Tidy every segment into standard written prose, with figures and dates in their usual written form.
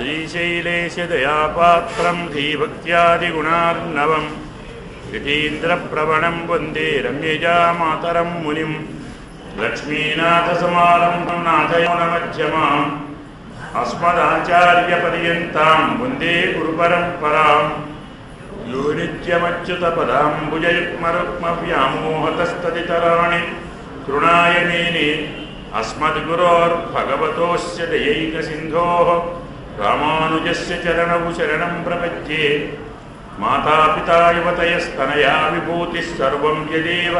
श्रीशैलेशदयापात्रं धीभक्त्यादिगुणार्णवं यतीन्द्रप्रवणं वन्दे रम्यजामातरं मुनिं लक्ष्मीनाथसमारम्भं नाथयोनमध्यमाम् अस्मदाचार्यपर्यन्तां वन्दे गुरुपरम्परां यो नित्यमच्युतपदाम्बुजयुग्मरुक्मव्यामोहतस्तदितराणि तृणाय मेने अस्मद्गुरोर्भगवतोस्य दयैकसिन्धोः रामानुजस्य चरणौ शरणं प्रपद्ये। मातापिता युवतयस्तनया विभूतिः सर्वं यदेव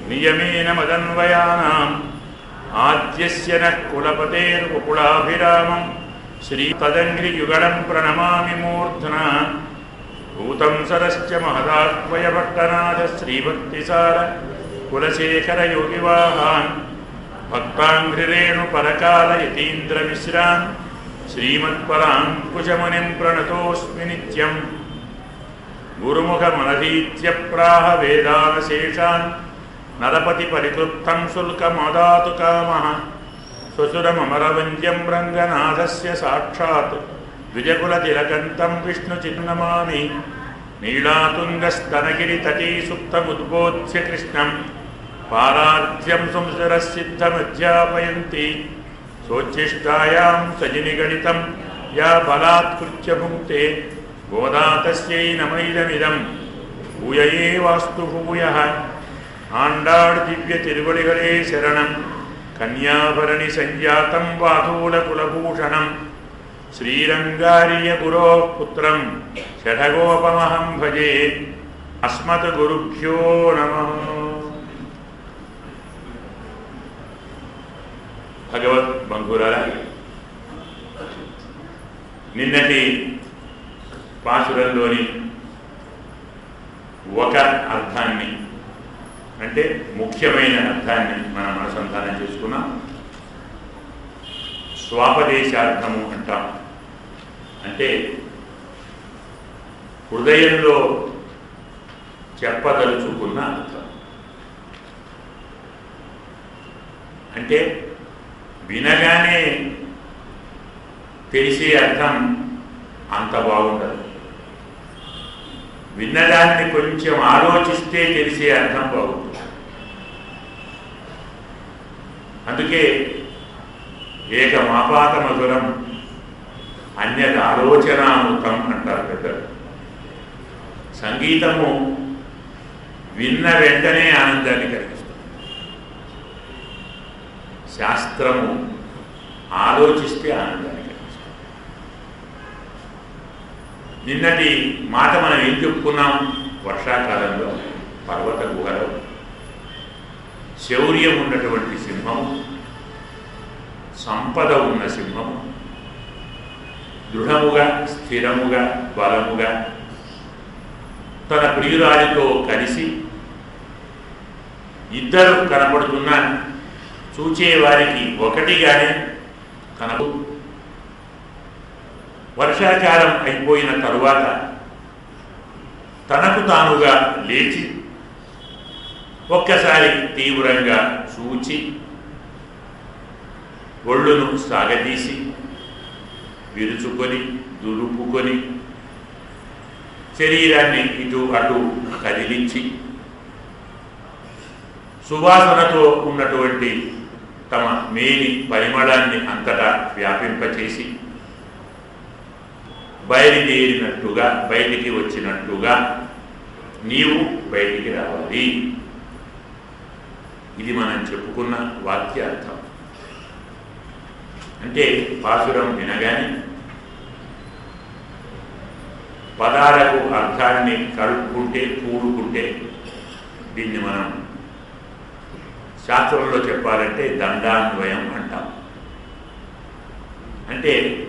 नियमेन मदन्वयानाम् आद्यस्य नः कुलपतेर्वकुलाभिरामं श्रीतदङ्घ्रियुगलं प्रणमामि मूर्ध्ना। भूतं सरश्च महदाह्वयभट्टनाथ श्रीभक्तिसार कुलशेखरयोगिवाहान् भक्ताङ्घ्रिरेणुपरकालयतीन्द्रमिश्रान् श्रीमत्पराङ्कुशमुनिं प्रणतोऽस्मि नित्यं। गुरुमुखमनधीत्य प्राह वेदानशेषान् नरपतिपरितृप्तं शुल्कमदातु कामः। स्वसुरममरवन्द्यं रङ्गनाथस्य साक्षात् द्विजकुलतिलकन्तं विष्णुचिन्नमामि। नीलातुङ्गस्तनगिरितटी सुप्तमुद्बोध्य कृष्णं पारार्ध्यं संसरसिद्धमध्यापयन्ति। सोच्छिष्टायां सजिनिगणितं या बलात्कृत्य भुङ्क्ते गोदा तस्यै नमैदमिदं भूयये वास्तु भूयः। आण्डाळ् दिव्य तिरुवडिगळे शरणं कन्याभरणि संजातं वाधूलकुलभूषणं श्रीरङ्गार्य गुरोः पुत्रं षठगोपमहं भजे। अस्मद्गुरुभ्यो नमः। భగవత్ బంధువులారా, నిన్నటి పాసురంలోని ఒక అర్థాన్ని, అంటే ముఖ్యమైన అర్థాన్ని మనం అనుసంధానం చేసుకున్నాం. స్వాపదేశార్థము అంటాం. అంటే హృదయంలో చెప్పదలుచుకున్న అర్థం. అంటే వినగానే తెలిసే అర్థం అంత బాగుండదు. విన్నదాన్ని కొంచెం ఆలోచిస్తే తెలిసే అర్థం బాగుంటుంది. అందుకే ఏకమాపాత మధురం అన్యద ఆలోచనామృతం అంటారు పెద్దలు. సంగీతము విన్న వెంటనే ఆనందాన్ని కలిగిస్తుంది. శాస్త్రము ఆలోచిస్తే ఆనందాన్ని కలిగిస్తుంది. నిన్నటి మాట మనం ఏం చెప్పుకున్నాం? వర్షాకాలంలో పర్వత గుహలో శౌర్యం ఉన్నటువంటి సింహము, సంపద ఉన్న సింహము దృఢముగా, స్థిరముగా, బలముగా తన ప్రియురాలితో కలిసి ఇద్దరు కనపడుతున్న చూచేవారికి ఒకటిగానే కనబడు. వర్షాకాలం అయిపోయిన తరువాత తనకు తానుగా లేచి ఒక్కసారి తీవ్రంగా చూచి ఒళ్ళును సాగదీసి విరుచుకొని దులుపుకొని శరీరాన్ని ఇటు అటు కదిలించి సువాసనతో ఉన్నటువంటి తమ మేని పరిమళాన్ని అంతటా వ్యాపింపచేసి బయలుదేరినట్టుగా, బయటికి వచ్చినట్టుగా నీవు బయటికి రావాలి. ఇది మనం చెప్పుకున్న వాక్యార్థం. అంటే పాసురం వినగానే పదాలకు అర్థాన్ని కలుపుకుంటే, కూడుకుంటే దీన్ని మనం శాస్త్రంలో చెప్పాలంటే దండాన్వయం అంటాం. అంటే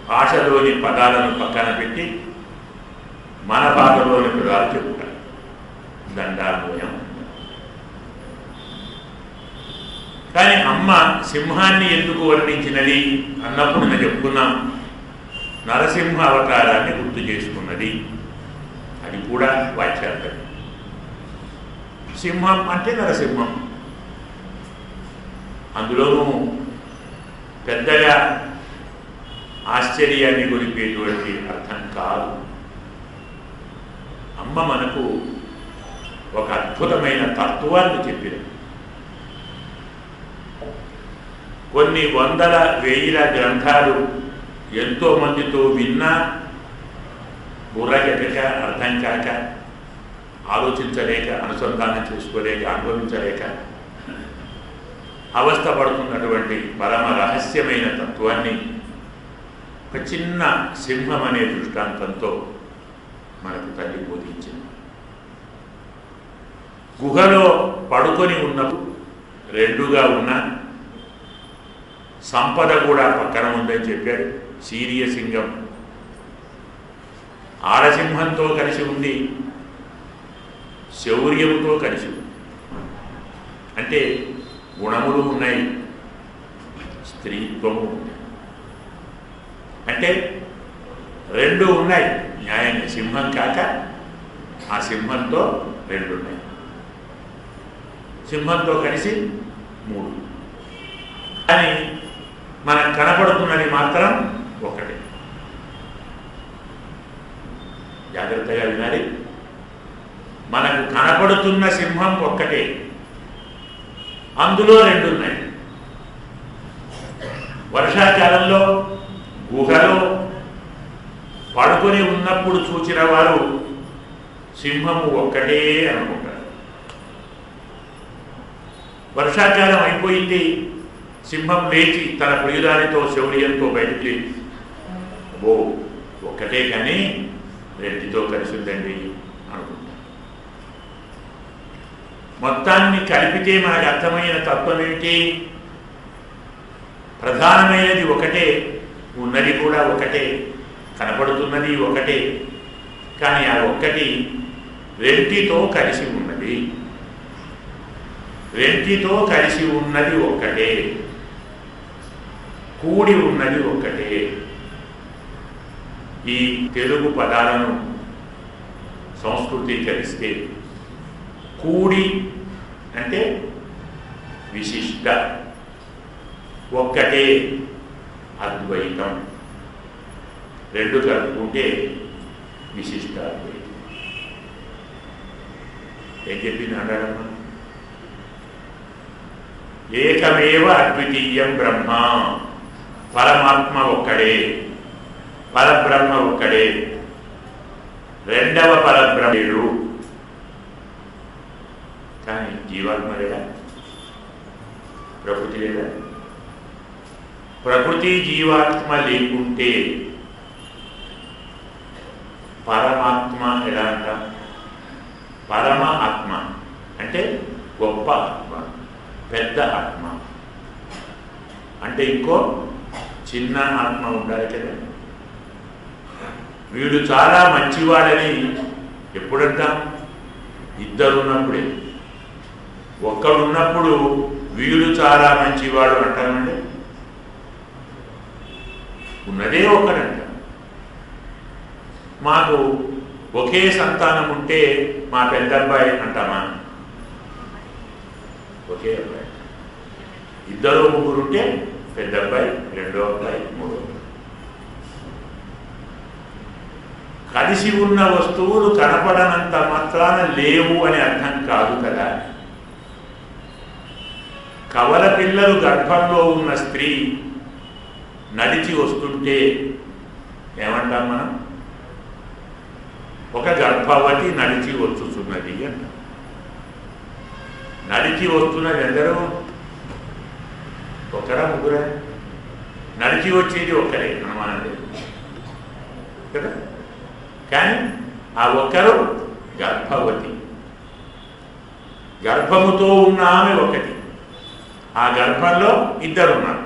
భాషలోని పదాలను పక్కన పెట్టి మన భాషలోని పదాలు చెప్పుకుంటాం. దండాన్వయం. కానీ అమ్మ సింహాన్ని ఎందుకు వర్ణించినది అన్నప్పుడు నేను చెప్పుకున్నాం, నరసింహ అవతారాన్ని గుర్తు చేసుకున్నది. అది కూడా వాచ్యార్థం. సింహం అంటే నరసింహం. అందులోనూ పెద్దగా ఆశ్చర్యాన్ని గొలిపేటువంటి అర్థం కాదు. అమ్మ మనకు ఒక అద్భుతమైన తత్వాన్ని చెప్పింది. కొన్ని వందల వేల గ్రంథాలు ఎంతో మందితో విన్నా బుర్రకెక్కక, అర్థం కాక, ఆలోచించలేక, అనుసంధానం చేసుకోలేక, అనుభవించలేక అవస్థ పడుతున్నటువంటి పరమ రహస్యమైన తత్వాన్ని ఒక చిన్న సింహం అనే దృష్టాంతంతో మనకు తల్లి బోధించింది. గుహలో పడుకొని ఉన్నప్పుడు రెండుగా ఉన్న సంపద కూడా పక్కన ఉందని చెప్పాడు. సీరియసింగం ఆడసింహంతో కలిసి ఉంది, శౌర్యముతో కలిసి ఉంది. అంటే గుణములు ఉన్నాయి, స్త్రీత్వము ఉంది. అంటే రెండు ఉన్నాయి న్యాయంగా. సింహం కాక ఆ సింహంతో రెండు ఉన్నాయి. సింహంతో కలిసి మూడు. కానీ మనకు కనపడుతున్నది మాత్రం ఒకటే. జాగ్రత్తగా వినాలి. మనకు కనపడుతున్న సింహం ఒక్కటే, అందులో రెండు ఉన్నాయి. వర్షాకాలంలో గుహలో పడుకొని ఉన్నప్పుడు చూచిన వారు సింహము ఒక్కటే అనుకుంటారు. వర్షాకాలం అయిపోయింది, సింహం లేచి తన ప్రియురాలితో శౌర్యంతో బయటికి, ఓ ఒక్కటే కానీ రెండితో కలిసి ఉందండి అనుకుంటాం. మొత్తాన్ని కలిపితే మనకు అర్థమైన తత్వం ఏమిటి? ప్రధానమైనది ఒకటే, ఉన్నది కూడా ఒకటే, కనపడుతున్నది ఒకటే, కానీ ఆ ఒక్కటి రెంటితో కలిసి ఉన్నది. రెంటితో కలిసి ఉన్నది ఒక్కటే, కూడి ఉన్నది ఒక్కటే. ఈ తెలుగు పదాలను సంస్కృతీకరిస్తే కూడి అంటే విశిష్ట, ఒక్కటే అద్వైతం, రెండు కలుపుకుంటే విశిష్ట అద్వైతం. ఏం చెప్పింది అంటాడమ్మా? ఏకమేవ అద్వితీయం బ్రహ్మ, పరమాత్మ ఒక్కడే, పరబ్రహ్మ ఒక్కడే, రెండవ పరబ్రహ్మేడు. కానీ జీవాత్మ లేదా? ప్రకృతి లేదా? ప్రకృతి జీవాత్మ లేకుంటే పరమాత్మ ఎలా అంటాం? పరమ ఆత్మ అంటే గొప్ప ఆత్మ, పెద్ద ఆత్మ. అంటే ఇంకో చిన్న ఆత్మ ఉండాలి కదా. వీడు చాలా మంచివాడని ఎప్పుడంటాం? ఇద్దరున్నప్పుడే. ఒక్కడున్నప్పుడు వీడు చాలా మంచివాడు అంటామండి. ఉన్నదే ఒక్కడంట. మాకు ఒకే సంతానం ఉంటే మా పెద్ద అబ్బాయి అంటామా? ఒకే అబ్బాయి. ఇద్దరు ముగ్గురు ఉంటే పెద్ద అబ్బాయి, రెండో అబ్బాయి, మూడో అబ్బాయి. కలిసి ఉన్న వస్తువులు కనపడనంత మాత్రాన లేవు అని అర్థం కాదు కదా. కవల పిల్లలు గర్భంలో ఉన్న స్త్రీ నడిచి వస్తుంటే ఏమంటాం మనం? ఒక గర్భవతి నడిచి వచ్చుతున్నది అంటాం. నడిచి వస్తున్నది ఎందరూ? ఒకరా ముగ్గురా? నడిచి వచ్చేది ఒక్కరే, అనుమానం లేదు కదా. కానీ ఆ ఒక్కరు గర్భవతి. గర్భముతో ఉన్న ఆమె ఒకటి, ఆ గర్భంలో ఇద్దరున్నారు.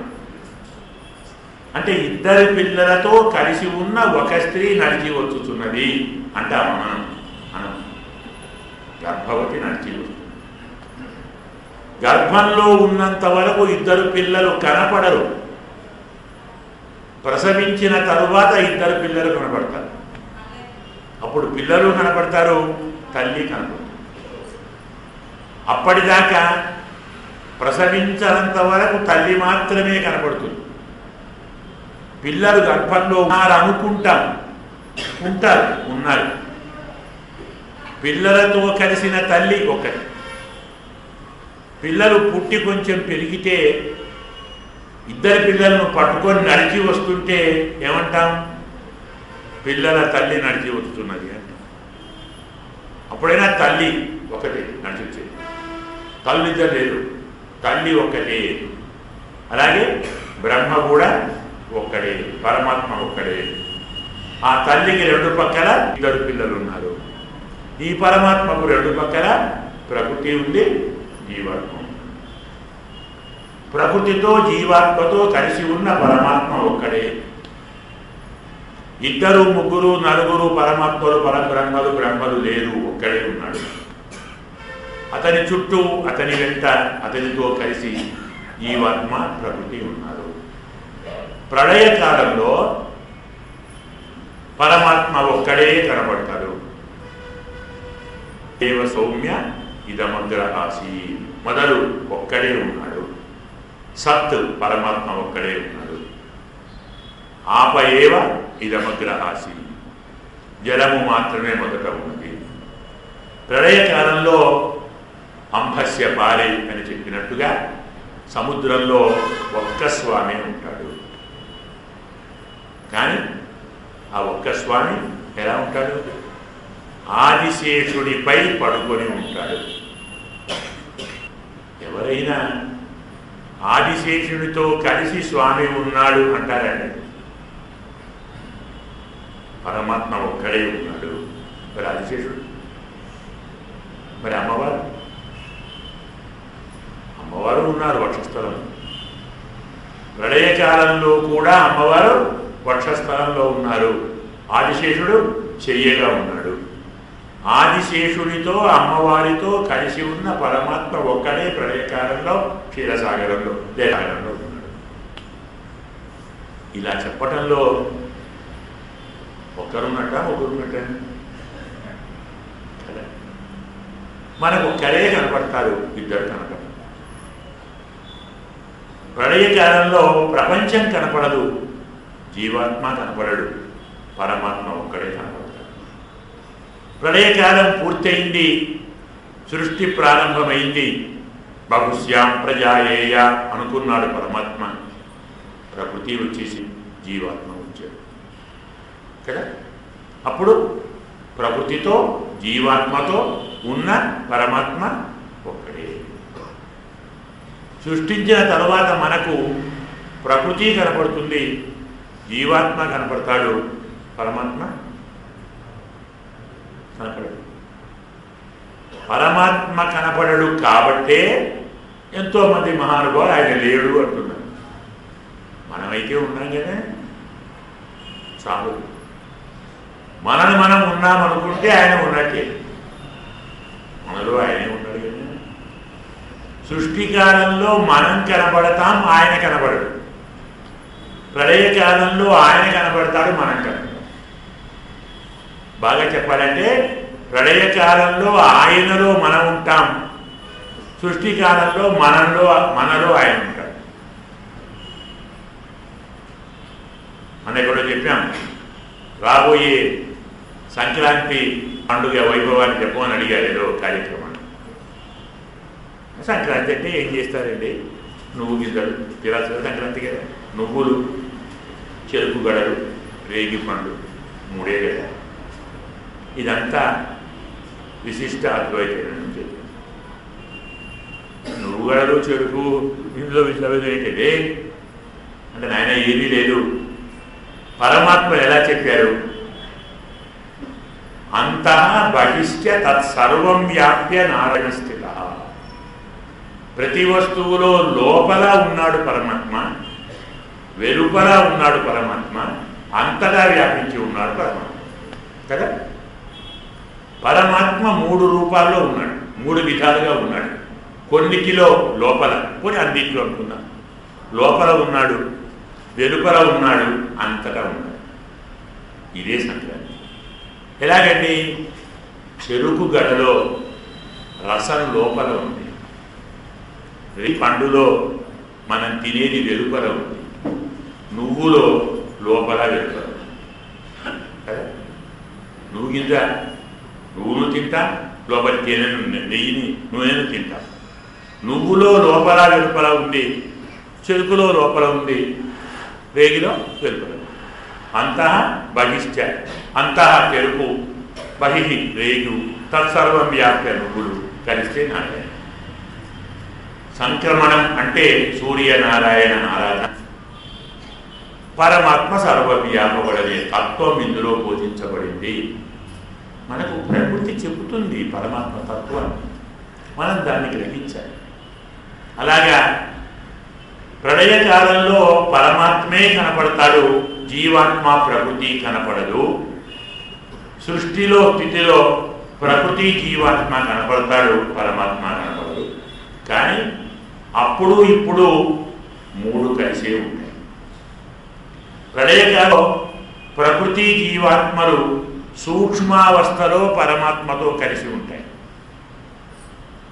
అంటే ఇద్దరు పిల్లలతో కలిసి ఉన్న ఒక స్త్రీ నడిచి వచ్చుతున్నది అంటాము మనం. గర్భవతి నడిచి వస్తుంది. గర్భంలో ఉన్నంత వరకు ఇద్దరు పిల్లలు కనపడరు. ప్రసవించిన తరువాత ఇద్దరు పిల్లలు కనపడతారు. అప్పుడు పిల్లలు కనపడతారు, తల్లి కనపడతారు. అప్పటిదాకా ప్రసవించినంత వరకు తల్లి మాత్రమే కనపడుతుంది. పిల్లలు గర్భంలో ఉన్నారు అనుకుంటాం, ఉన్నారు. పిల్లలతో కలిసిన తల్లి ఒకటి. పిల్లలు పుట్టి కొంచెం పెరిగితే ఇద్దరు పిల్లలను పట్టుకొని నడిచి వస్తుంటే ఏమంటాం? పిల్లల తల్లి నడిచి వస్తున్నది అంట. అప్పుడైనా తల్లి ఒకటే నడిచి వచ్చేది, తల్లిద్దరు లేదు, తల్లి ఒక్కటే. అలాగే బ్రహ్మ కూడా ఒక్కడే, పరమాత్మ ఒక్కడే. ఆ తల్లికి రెండు పక్కల ఇద్దరు పిల్లలు ఉన్నారు. ఈ పరమాత్మకు రెండు పక్కల ప్రకృతి ఉంది, జీవాత్మ. ప్రకృతితో జీవాత్మతో కలిసి ఉన్న పరమాత్మ ఒక్కడే. ఇద్దరు, ముగ్గురు, నలుగురు పరమాత్మలు, పరబ్రహ్మలు, బ్రహ్మలు లేరు, ఒక్కడే ఉన్నాడు. అతని చుట్టూ, అతని వెంట, అతనితో కలిసి జీవాత్మ, ప్రకృతి ఉన్నారు. ప్రళయకాలంలో పరమాత్మ ఒక్కడే కనబడతాడు. దేవ సౌమ్య ఇదమగ్ర ఆసి, మొదలు ఒక్కడే ఉన్నాడు. సత్ పరమాత్మ ఒక్కడే ఉన్నాడు. ఆప ఏవ ఇదమగ్ర ఆసి, జలము మాత్రమే మొదట ఉన్నది. ప్రళయకాలంలో అంభస్య పారే అని చెప్పినట్టుగా సముద్రంలో ఒక్క స్వామి ఉంటాడు. కానీ ఆ ఒక్క స్వామి ఎలా ఉంటాడు? ఆదిశేషుడిపై పడుకొని ఉంటాడు. ఎవరైనా ఆదిశేషుడితో కలిసి స్వామి ఉన్నాడు అంటారండి. పరమాత్మ ఒక్కడే ఉన్నాడు. మరి ఆదిశేషుడు, మరి అమ్మవారు ఉన్నారు వక్షస్థలం. ప్రళయకాలంలో కూడా అమ్మవారు వక్షస్థలంలో ఉన్నారు. ఆదిశేషుడు చెయ్యగా ఉన్నాడు. ఆదిశేషుడితో అమ్మవారితో కలిసి ఉన్న పరమాత్మ ఒక్కడే ప్రళయకాలంలో క్షీరసాగరంలో దేహాగరంలో ఉన్నాడు. ఇలా చెప్పటంలో ఒకరున్నట్ట కదా, మనకు ఒక్కరే కనపడతారు, ఇద్దరు కనపడతారు. ప్రళయకాలంలో ప్రపంచం కనపడదు, జీవాత్మ కనపడడు, పరమాత్మ ఒక్కడే కనపడతాడు. ప్రళయకాలం పూర్తయింది, సృష్టి ప్రారంభమైంది. బహుశ్యాం ప్రజాయేయ అనుకున్నాడు పరమాత్మ. ప్రకృతి వచ్చేసి జీవాత్మ వచ్చాడు కదా. అప్పుడు ప్రకృతితో జీవాత్మతో ఉన్న పరమాత్మ ఒక్కడే. సృష్టించిన తర్వాత మనకు ప్రకృతి కనపడుతుంది, జీవాత్మ కనపడతాడు, పరమాత్మ కనపడడు. పరమాత్మ కనపడడు కాబట్టే ఎంతోమంది మహానుభావులు ఆయన లేడు అంటున్నారు. మనమైతే ఉన్నాం కదా, చాలు. మనని మనం ఉన్నామనుకుంటే ఆయన ఉన్నట్టే, మనలో ఆయనే ఉన్నాడు కదా. సృష్టికాలంలో మనం కనబడతాం, ఆయన కనబడడు. ప్రళయకాలంలో ఆయన కనబడతాడు, మనం కనబడతాం. బాగా చెప్పాలంటే ప్రళయకాలంలో ఆయనలో మనం ఉంటాం, సృష్టికాలంలో మనలో ఆయన ఉంటాడు. మనం కూడా చెప్పాం, రాబోయే సంక్రాంతి పండుగ వైభవాన్ని చెప్పమని అడిగారు ఏదో కార్యక్రమాన్ని. సంక్రాంతి అంటే ఏం చేస్తారండి? నువ్వు గిద్దరు తిరాసు సంక్రాంతి కదా, నువ్వులు, చెరుకు గడలు, రేగి పండు, మూడే కదా. ఇదంతా విశిష్ట అద్వైతం అని చెప్పి, నువ్వు గడలు, చెరుకు, ఇందులో విశ్లేషణ ఏంటంటే అంటే నాయన ఏమీ లేదు. పరమాత్మ ఎలా చెప్పారు? అంతః బహిష్ట్య తత్సర్వం వ్యాప్య నారాయణ స్థిత. ప్రతి వస్తువులో లోపల ఉన్నాడు పరమాత్మ, వెలుపల ఉన్నాడు పరమాత్మ, అంతటా వ్యాపించి ఉన్నాడు పరమాత్మ కదా. పరమాత్మ 3 రూపాల్లో ఉన్నాడు, 3 విధాలుగా ఉన్నాడు. కొన్నిటిలో లోపల, కొన్ని అన్నింటిలో అనుకున్నాడు. లోపల ఉన్నాడు, వెలుపల ఉన్నాడు, అంతటా ఉన్నాడు. ఇదే సంక్రాంతి. ఎలాగండి? చెరుకు గడలో రసం లోపల ఉంది, పండులో మనం తినేది వెలుపల ఉంది, నువ్వులో లోపల వెలుపల కదా. నువ్వు గింజ నువ్వును తింటా, లోపల తేనెను నెయ్యిని నూనెను తింటా. నువ్వులో లోపల వెలుపల ఉంది, చెరుకులో లోపల ఉంది, రేగిలో వెలుపల. అంతః బహిశ్చ, అంతః చెరుకు, బహిః రేగు, తత్సర్వం వ్యాప్య నువ్వులు కలిస్తే నారాయణ. సంక్రమణం అంటే సూర్యనారాయణ ఆరాధన. పరమాత్మ సర్వవ్యాపబడనే తత్వం ఇందులో బోధించబడింది. మనకు ప్రకృతి చెబుతుంది పరమాత్మ తత్వాన్ని, మనం దాన్ని గ్రహించాలి. అలాగా ప్రళయకాలంలో పరమాత్మే కనపడతాడు, జీవాత్మ ప్రకృతి కనపడదు. సృష్టిలో స్థితిలో ప్రకృతి జీవాత్మ కనపడతాడు, పరమాత్మ కనపడదు. కానీ అప్పుడు ఇప్పుడు మూడు కలిసే ఉంటాయి. ప్రళయకాలంలో ప్రకృతి జీవాత్మలు సూక్ష్మావస్థలో పరమాత్మతో కలిసి ఉంటాయి.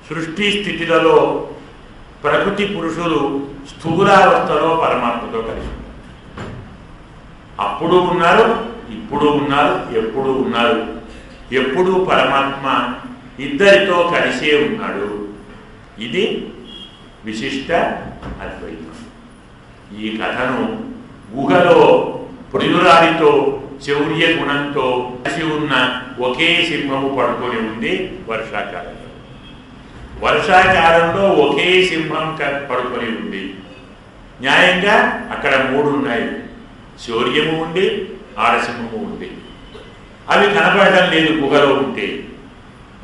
సృష్టి స్థితిలలో ప్రకృతి పురుషులు స్థూలావస్థలో పరమాత్మతో కలిసి ఉంటారు. అప్పుడు ఉన్నారు, ఇప్పుడు ఉన్నారు, ఎప్పుడు ఉన్నారు. ఎప్పుడు పరమాత్మ ఇద్దరితో కలిసే ఉన్నాడు. ఇది విశిష్ట అద్వైతం. ఈ కథను గుహలో ప్రియురాలితో శౌర్య గుణంతో కలిసి ఉన్న ఒకే సింహము పడుకొని ఉంది వర్షాకాలంలో. వర్షాకాలంలో ఒకే సింహం పడుకొని ఉంది. న్యాయంగా అక్కడ మూడు ఉన్నాయి, శౌర్యము ఉంది, ఆడసింహము ఉంది. అవి కనపడటం లేదు గుహలో ఉంటే.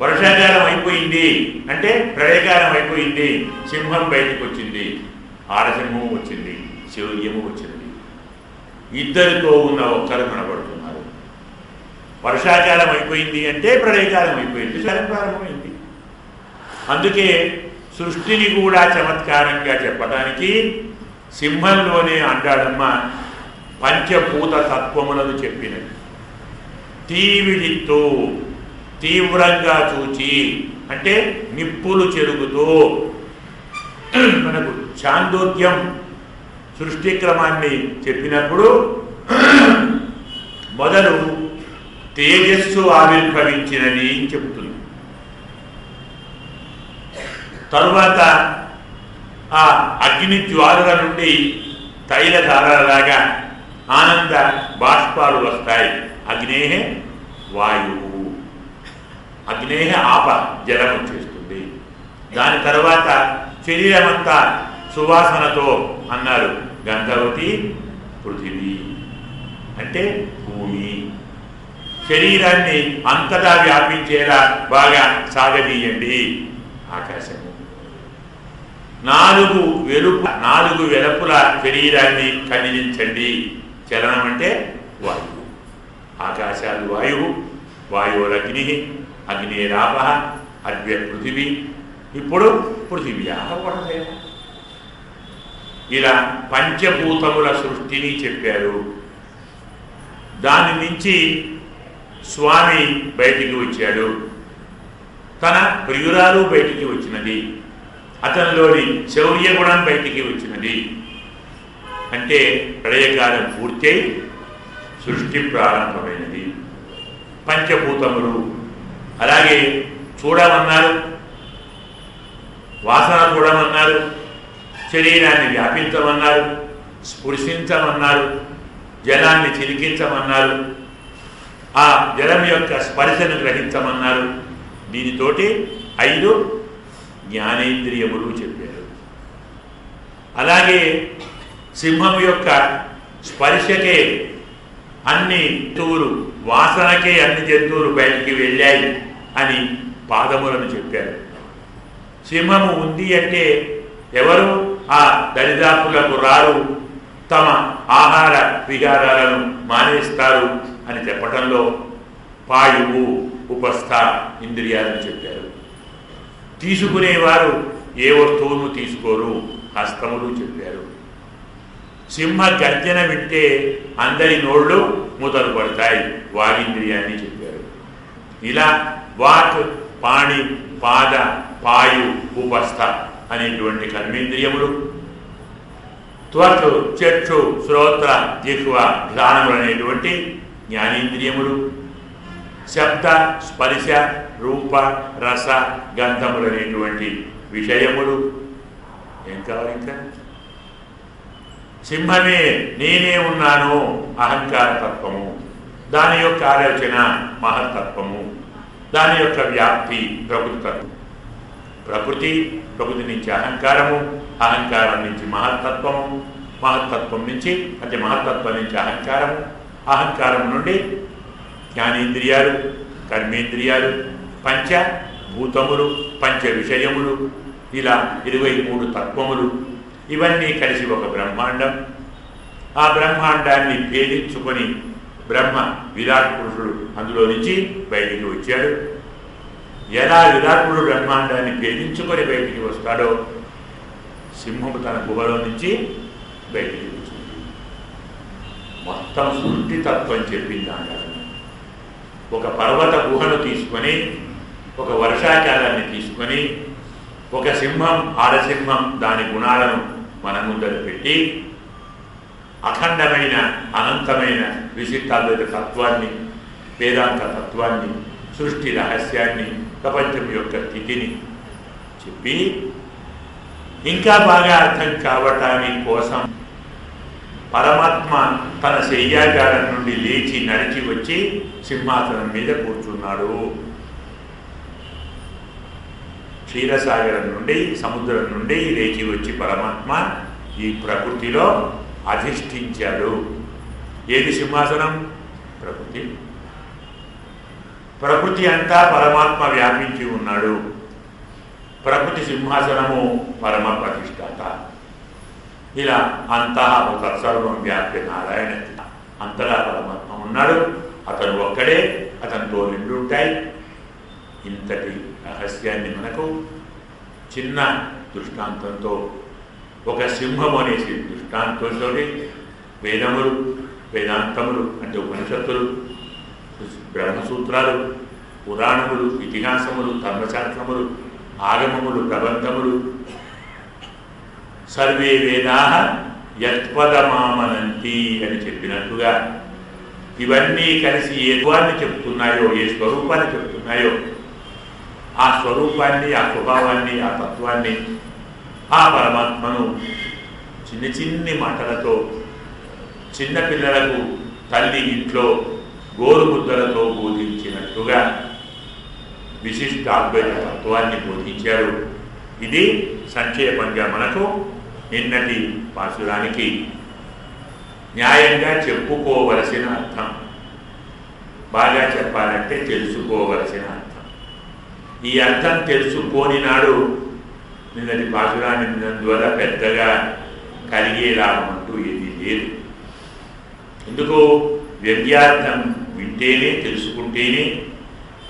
వర్షాకాలం అయిపోయింది అంటే ప్రళయకాలం అయిపోయింది, సింహం బయటకు వచ్చింది, ఆడసింహము వచ్చింది, శౌర్యము వచ్చింది. ఇద్దరితో ఉన్న ఒక్కరు కనబడుతున్నారు. వర్షాకాలం అయిపోయింది అంటే ప్రళయకాలం అయిపోయింది, కాలం ప్రారంభమైంది. అందుకే సృష్టిని కూడా చమత్కారంగా చెప్పడానికి సింహంలోనే అంటాడమ్మ పంచభూత తత్వములను చెప్పినది. తీవిడితో తీవ్రంగా చూచి అంటే నిప్పులు చెరుగుతూ మనకు చాందోగ్యం సృష్టి క్రమాన్ని చెప్పినప్పుడు మొదలు తేజస్సు ఆవిర్భవించినది అని చెబుతుంది. తరువాత ఆ అగ్ని జ్వాలల నుండి తైలధారలాగా ఆనంద బాష్పాలు వస్తాయి. అగ్నేహే వాయువు, అగ్నేహ ఆప జలం వచ్చేస్తుంది. దాని తర్వాత శరీరమంతా సువాసనతో అన్నారు. గంధవతి పృథివీ అంటే భూమి. శరీరాన్ని అంతటా వ్యాపించేలా బాగా సాగదీయండి ఆకాశము. నాలుగు వెలుపుల శరీరాన్ని కదిలించండి. చలనం అంటే వాయువు. ఆకాశాలు వాయువు, వాయువురగ్ని, అగ్నేరాప, అద్య పృథివీ. ఇప్పుడు పృథివీ ఆహవడలేదు. ఇలా పంచభూతముల సృష్టిని చెప్పారు. దాని నుంచి స్వామి బయటికి వచ్చాడు. తన ప్రియురాలు బయటికి వచ్చినది, అతనిలోని శౌర్య గుణం బయటికి వచ్చినది. అంటే ప్రళయకాలం పూర్తయి సృష్టి ప్రారంభమైనది. పంచభూతములు అలాగే చూడమన్నారు, వాసన చూడమన్నారు, శరీరాన్ని వ్యాపించమన్నారు, స్పృశించమన్నారు, జలాన్ని చిలికించమన్నారు, ఆ జలం యొక్క స్పర్శను గ్రహించమన్నారు. దీనితోటి 5 జ్ఞానేంద్రియములు చెప్పారు. అలాగే సింహం యొక్క స్పర్శకే అన్ని జంతువులు, వాసనకే అన్ని జంతువులు బయటికి వెళ్ళాయి అని పాదములను చెప్పారు. సింహము ఉంది అంటే ఎవరు ఆ దరిదాపులకు రారు, తమ ఆహార విహారాలను మానేస్తారు అని చెప్పటంలో పాయువు, ఉపస్థ ఇంద్రియాలను చెప్పారు. తీసుకునేవారు ఏ వస్తువును తీసుకోరు, హస్తములు చెప్పారు. సింహ గర్జన వింటే అందరి నోళ్ళు మూతలు పడతాయి, వాగింద్రియాన్ని చెప్పారు. ఇలా వాక్, పాణి, పాద, పాయు, ఉపస్థ అనేటువంటి కర్మేంద్రియములు, త్వక్, చక్షు, శ్రోత్ర, జిహ్వ, ఘ్రాణములు అనేటువంటి జ్ఞానేంద్రియములు, శబ్ద, స్పర్శ, రూప, రస, గంధములు అనేటువంటి విషయములు. ఏం కావాలి ఇంకా? సింహమే నేనే ఉన్నాను అహంకార తత్వము, దాని యొక్క ఆలోచన మహత్తత్వము, దాని యొక్క వ్యాప్తి ప్రకృతి తత్వం. ప్రకృతి నుంచి అహంకారము, అహంకారం నుంచి మహత్తత్వము, మహత్తత్వం నుంచి అంటే మహత్తత్వం నుంచి అహంకారము, అహంకారం నుండి జ్ఞానేంద్రియాలు, కర్మేంద్రియాలు, పంచభూతములు, పంచ విషయములు, ఇలా 23 తత్వములు. ఇవన్నీ కలిసి ఒక బ్రహ్మాండం. ఆ బ్రహ్మాండాన్ని భేదించుకొని బ్రహ్మ విరాట్ పురుషుడు అందులో నుంచి బయటికి వచ్చాడు. ఎలా విరాట్ పురుషుడు బ్రహ్మాండాన్ని భేదించుకొని బయటికి వస్తాడో సింహము తన గుహలో నుంచి బయటికి వచ్చింది. మొత్తం సృష్టి తత్వం చెప్పింది అంటారు. ఒక పర్వత గుహను తీసుకొని, ఒక వర్షాకాలాన్ని తీసుకొని, ఒక సింహం, ఆడసింహం దాని గుణాలను మన ముందర పెట్టి అఖండమైన అనంతమైన విశిష్టాద్వైత తత్వాన్ని, వేదాంత తత్వాన్ని, సృష్టి రహస్యాన్ని, ప్రపంచం యొక్క స్థితిని చెప్పి ఇంకా బాగా అర్థం కావటానికి కోసం పరమాత్మ తన శయ్యాగారం నుండి లేచి నడిచి వచ్చి సింహాసనం మీద కూర్చున్నాడు. క్షీరసాగరం నుండి, సముద్రం నుండి లేచి వచ్చి పరమాత్మ ఈ ప్రకృతిలో అధిష్ఠించాడు. ఏది సింహాసనం? ప్రకృతి. ప్రకృతి అంతా పరమాత్మ వ్యాపించి ఉన్నాడు. ప్రకృతి సింహాసనము, పరమాత్మ అధిష్టాత. ఇలా అంతా తత్సర్వం వ్యాప్తి నారాయణ. అంతలా పరమాత్మ ఉన్నాడు. అతను ఒక్కడే, అతనితో రెండు ఉంటాయి. ఇంతటి రహస్యాన్ని మనకు చిన్న దృష్టాంతంతో, ఒక సింహం అనేసి దృష్టాంతంతో వేదములు, వేదాంతములు అంటే ఉపనిషత్తులు, బ్రహ్మసూత్రాలు, పురాణములు, ఇతిహాసములు, ధర్మశాస్త్రములు, ఆగమములు, ప్రబంధములు, సర్వే వేదా యత్పదమామనంతి అని చెప్పినట్టుగా ఇవన్నీ కలిసి ఏ రూపాన్ని చెప్తున్నాయో, ఏ స్వరూపాన్ని చెప్తున్నాయో ఆ స్వరూపాన్ని, ఆ స్వభావాన్ని, ఆ తత్వాన్ని, ఆ పరమాత్మను చిన్న చిన్ని మాటలతో చిన్నపిల్లలకు తల్లి ఇంట్లో గోరుముద్దలతో బోధించినట్టుగా విశిష్ట అద్వైత తత్వాన్ని బోధించారు. ఇది సంక్షేపంగా మనకు నిన్నటి పాసురానికి న్యాయంగా చెప్పుకోవలసిన అర్థం. బాగా చెప్పాలంటే తెలుసుకోవలసిన అర్థం. ఈ అర్థం తెలుసుకోని నాడు నిన్నటి పాసురాన్ని ద్వారా పెద్దగా కలిగే లాభం అంటూ ఏది లేదు. ఎందుకు? వ్యవ్యార్థం వింటేనే, తెలుసుకుంటేనే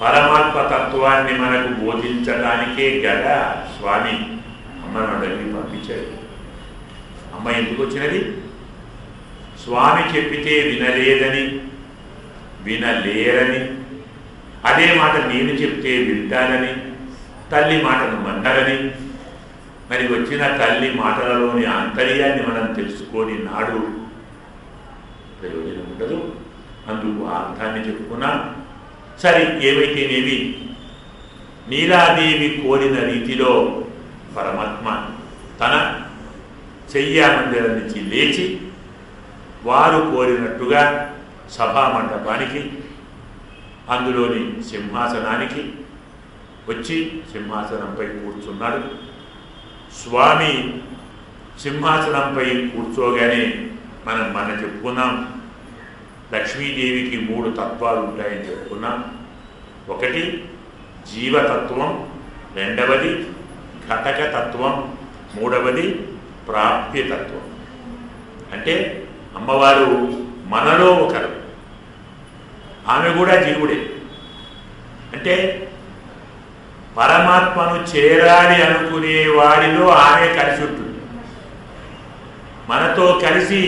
పరమాత్మ తత్వాన్ని మనకు బోధించడానికే గదా స్వామి అమ్మను అడిగి పంపించాడు. అమ్మ ఎందుకు వచ్చినది? స్వామి చెప్పితే వినలేదని, వినలేరని, అదే మాట నేను చెప్తే వింటానని, తల్లి మాటను మన్నారని. మరి వచ్చిన తల్లి మాటలలోని ఆంతర్యాన్ని మనం తెలుసుకొని నాడు ప్రయోజనం ఉండదు. అందుకు ఆ అర్థాన్ని చెప్పుకున్నాం. సరే, ఏమైతేనేమి నీలాదేవి కోరిన రీతిలో పరమాత్మ తన శయ్యామందిరం నుంచి లేచి వారు కోరినట్టుగా సభామండపానికి, అందులోని సింహాసనానికి వచ్చి సింహాసనంపై కూర్చున్నాడు. స్వామి సింహాసనంపై కూర్చోగానే మనం చెప్పుకున్నాం, లక్ష్మీదేవికి 3 తత్వాలు ఉంటాయని చెప్పుకున్నాం. ఒకటి జీవతత్వం, రెండవది ఘటకతత్వం, మూడవది ప్రాప్యతత్వం. అంటే అమ్మవారు మనలో ఒకరు, ఆమె కూడా జీవుడే. అంటే పరమాత్మను చేరాలి అనుకునే వాడిలో ఆమె కలిసి ఉంటుంది. మనతో కలిసి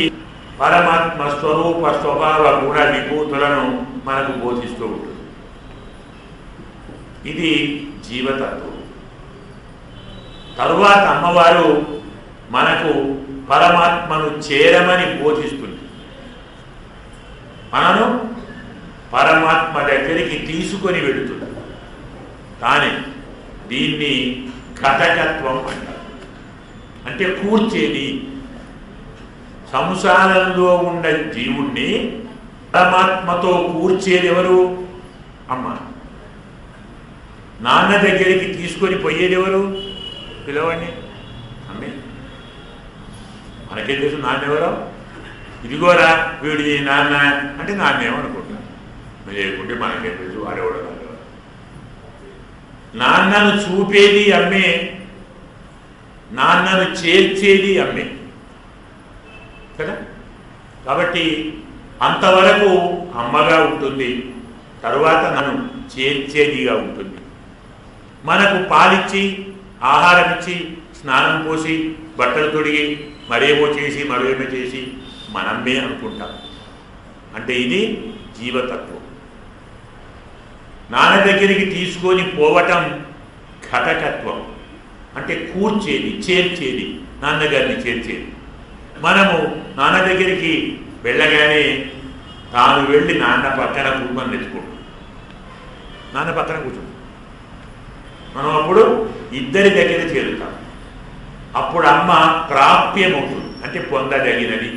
పరమాత్మ స్వరూప స్వభావ గుణ విభూతులను మనకు బోధిస్తూ ఉంటుంది. ఇది జీవతత్వం. తరువాత అమ్మవారు మనకు పరమాత్మను చేరమని బోధిస్తుంది, మనను పరమాత్మ దగ్గరికి తీసుకొని వెళుతుంది. కానీ దీన్ని ఘటకత్వం అంటారు. అంటే కూర్చేది. సంసారంలో ఉన్న జీవుణ్ణి పరమాత్మతో కూర్చేది ఎవరు? అమ్మ. నాన్న దగ్గరికి తీసుకొని పోయేది ఎవరు? పిలవండి, అమ్మే. మనకేం తెలుసు నాన్నెవరో? ఇదిగోరా వీడి నాన్న అంటే నాన్నేమనుకుంటాం, లేకుంటే మనకేం తెలుసు వాడెవడో నాన్నెవరు. నాన్నను చూపేది అమ్మే, నాన్నను చేర్చేది అమ్మే కదా. కాబట్టి అంతవరకు అమ్మగా ఉంటుంది, తరువాత నన్ను చేర్చేదిగా ఉంటుంది. మనకు పాలిచ్చి, ఆహారం ఇచ్చి, స్నానం పోసి, బట్టలు తొడిగి, మరేమో చేసి మరేమో చేసి మనమ్మే అనుకుంటాం. అంటే ఇది జీవతత్వం. నాన్న దగ్గరికి తీసుకొని పోవటం ఘటకత్వం. అంటే కూర్చేది, చేర్చేది, నాన్నగారిని చేర్చేది. మనము నాన్న దగ్గరికి వెళ్ళగానే తాను వెళ్ళి నాన్న పక్కన కూర్చొని నెచ్చుకుంటాం. నాన్న పక్కన కూర్చుంటాం. మనం అప్పుడు ఇద్దరి దగ్గర చేరుతాం. అప్పుడు అమ్మ ప్రాప్యమవుతుంది, అంటే పొందదగినది.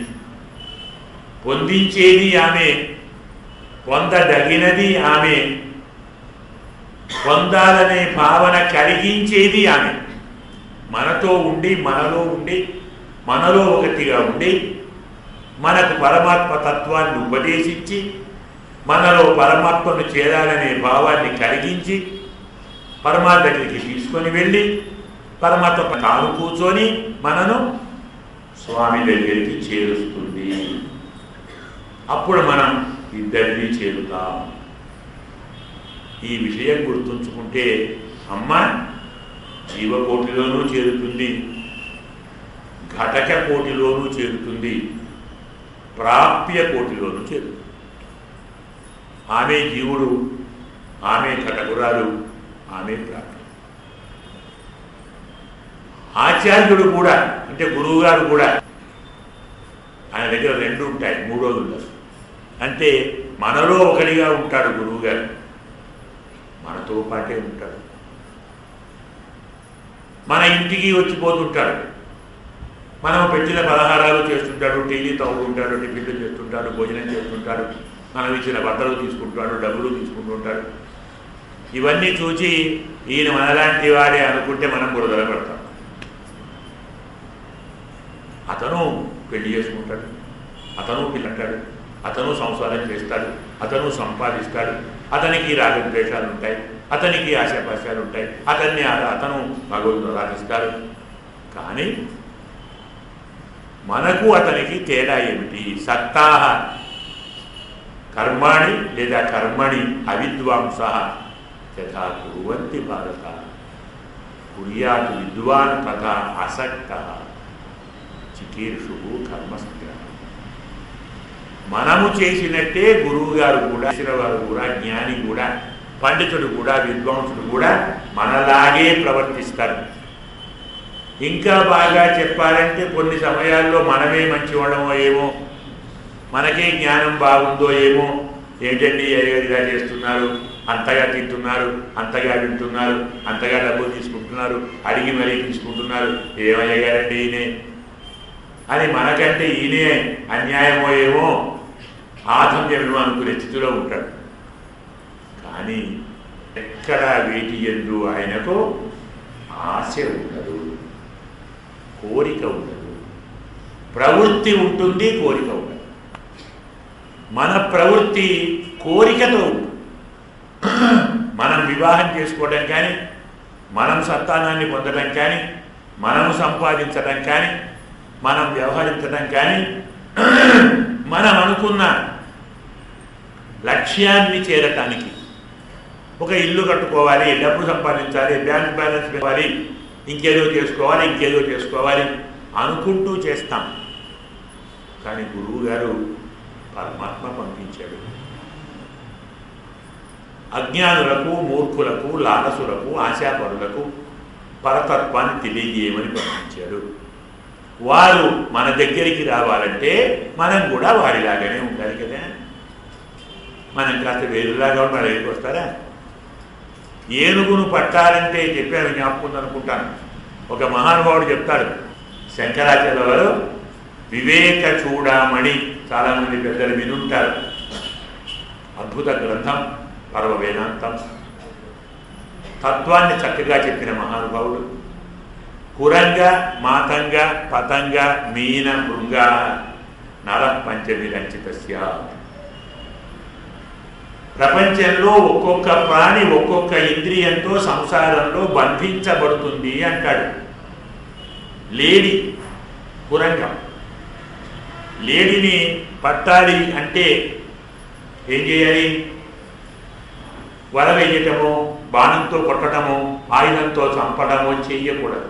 పొందించేది ఆమె, పొందదగినది ఆమె, పొందాలనే భావన కలిగించేది ఆమె. మనతో ఉండి, మనలో ఉండి, మనలో ఒకటిగా ఉండి, మనకు పరమాత్మ తత్వాన్ని ఉపదేశించి, మనలో పరమాత్మను చేరాలనే భావాన్ని కలిగించి, పరమాత్మ దగ్గరికి తీసుకొని వెళ్ళి, పరమాత్మ తాను కూర్చొని మనను స్వామి దగ్గరికి చేరుస్తుంది. అప్పుడు మనం ఇద్దరిని చేరుతాం. ఈ విషయం గుర్తుంచుకుంటే అమ్మ జీవకోటిలోనూ చేరుతుంది, ఘటక కోటిలోనూ చేరుతుంది, ప్రాప్య కోటిలోనూ చేరుతుంది. ఆమె జీవుడు, ఆమె ఘటకురాలు, ఆమె ప్రాప్య. ఆచార్యుడు కూడా, అంటే గురువు గారు కూడా, ఆయన దగ్గర రెండు ఉంటాయి, మూడోది ఉండదు. అంటే మనలో ఒకటిగా ఉంటాడు గురువు గారు, మనతో పాటే ఉంటాడు. మన ఇంటికి వచ్చిపోతుంటాడు, మనం పెట్టిన పలహారాలు చేస్తుంటాడు, టీవీ తవ్వుకుంటాడు, టిఫిన్లు చేస్తుంటాడు, భోజనం చేస్తుంటాడు, మనం ఇచ్చిన బట్టలు తీసుకుంటాడు, డబ్బులు తీసుకుంటుంటాడు. ఇవన్నీ చూసి ఈయన మనలాంటి వాడే అనుకుంటే మనం బురదల పడతాం. అతను పెళ్లి చేసుకుంటాడు, అతను పిల్లంటాడు, అతను సంసారం చేస్తాడు, అతను సంపాదిస్తాడు, అతనికి రాగద్వేషాలు ఉంటాయి, అతనికి ఆశాపాశాలు ఉంటాయి, అతను భగవంతుడు రాధిస్తాడు. కానీ మనకు అతనికి తేడా ఏమిటి? సత్తాహ కర్మాణి లేదా కర్మణి అవిద్వాంస యథా కుర్వంతి భారత కుర్యాత్ విద్వాన్ తథా అసక్త చికీర్షు కర్మసంగ్రహం. మనము చేసినట్టే గురువు గారు కూడా, చేసిన వారు కూడా, జ్ఞాని కూడా, పండితుడు కూడా, విద్వాంసుడు కూడా మనలాగే ప్రవర్తిస్తారు. ఇంకా బాగా చెప్పాలంటే కొన్ని సమయాల్లో మనమే మంచివాళ్ళమో ఏమో, మనకే జ్ఞానం బాగుందో ఏమో, ఏంటండి ఇలా చేస్తున్నారు, అంతగా తింటున్నారు, అంతగా వింటున్నారు, అంతగా డబ్బులు తీసుకుంటున్నారు, అడిగి మరీ తీసుకుంటున్నారు, ఏమయ్యగారండి ఈయనే అని మనకంటే ఈయనే అన్యాయమో ఏమో, ఆధమ్యమేమో అనుకునే స్థితిలో ఉంటాడు. కానీ ఎక్కడ వీటి యందు ఆయనకు ఆశ ఉండదు, కోరిక ఉండదు. ప్రవృత్తి ఉంటుంది, కోరిక ఉండదు. మన ప్రవృత్తి కోరికతో ఉంటుంది. మనం వివాహం చేసుకోవడం కానీ, మనం సంతానాన్ని పొందడం కానీ, మనం సంపాదించడం కానీ, మనం వ్యవహరించడం కానీ, మనం అనుకున్న లక్ష్యాన్ని చేరటానికి, ఒక ఇల్లు కట్టుకోవాలి, డబ్బు సంపాదించాలి, బ్యాంక్ బ్యాలెన్స్ పెట్టుకోవాలి, ఇంకేదో చేసుకోవాలి, ఇంకేదో చేసుకోవాలి అనుకుంటూ చేస్తాం. కానీ గురువు గారు పరమాత్మ పంపించాడు. అజ్ఞానులకు, మూర్ఖులకు, లాలసులకు, ఆశాపరులకు పరతత్వాన్ని తెలియజేయమని పంపించాడు. వారు మన దగ్గరికి రావాలంటే మనం కూడా వారిలాగానే ఉండాలి కదా. మనం కాస్త వేరులాగా మన దగ్గరికి వస్తారా? ఏనుగును పట్టాలంటే చెప్పాను, జ్ఞాపకం అనుకుంటాను. ఒక మహానుభావుడు చెప్తాడు, శంకరాచార్య వారు వివేక చూడామణి, చాలామంది పెద్దలు వినుంటారు, అద్భుత గ్రంథం, పరమ వేదాంతం, తత్వాన్ని చక్కగా చెప్పిన మహానుభావుడు. కురంగ మాతంగ పతంగ మీన మృంగ నర పంచవిరంచితస్య. ప్రపంచంలో ఒక్కొక్క ప్రాణి ఒక్కొక్క ఇంద్రియంతో సంసారంలో బంధించబడుతుంది అంటాడు. లేడి కురంగం, లేడిని పట్టాలి అంటే ఏం చేయాలి? వల వేయటమో, బాణంతో కొట్టడమో, ఆయుధంతో చంపడమో చెయ్యకూడదు.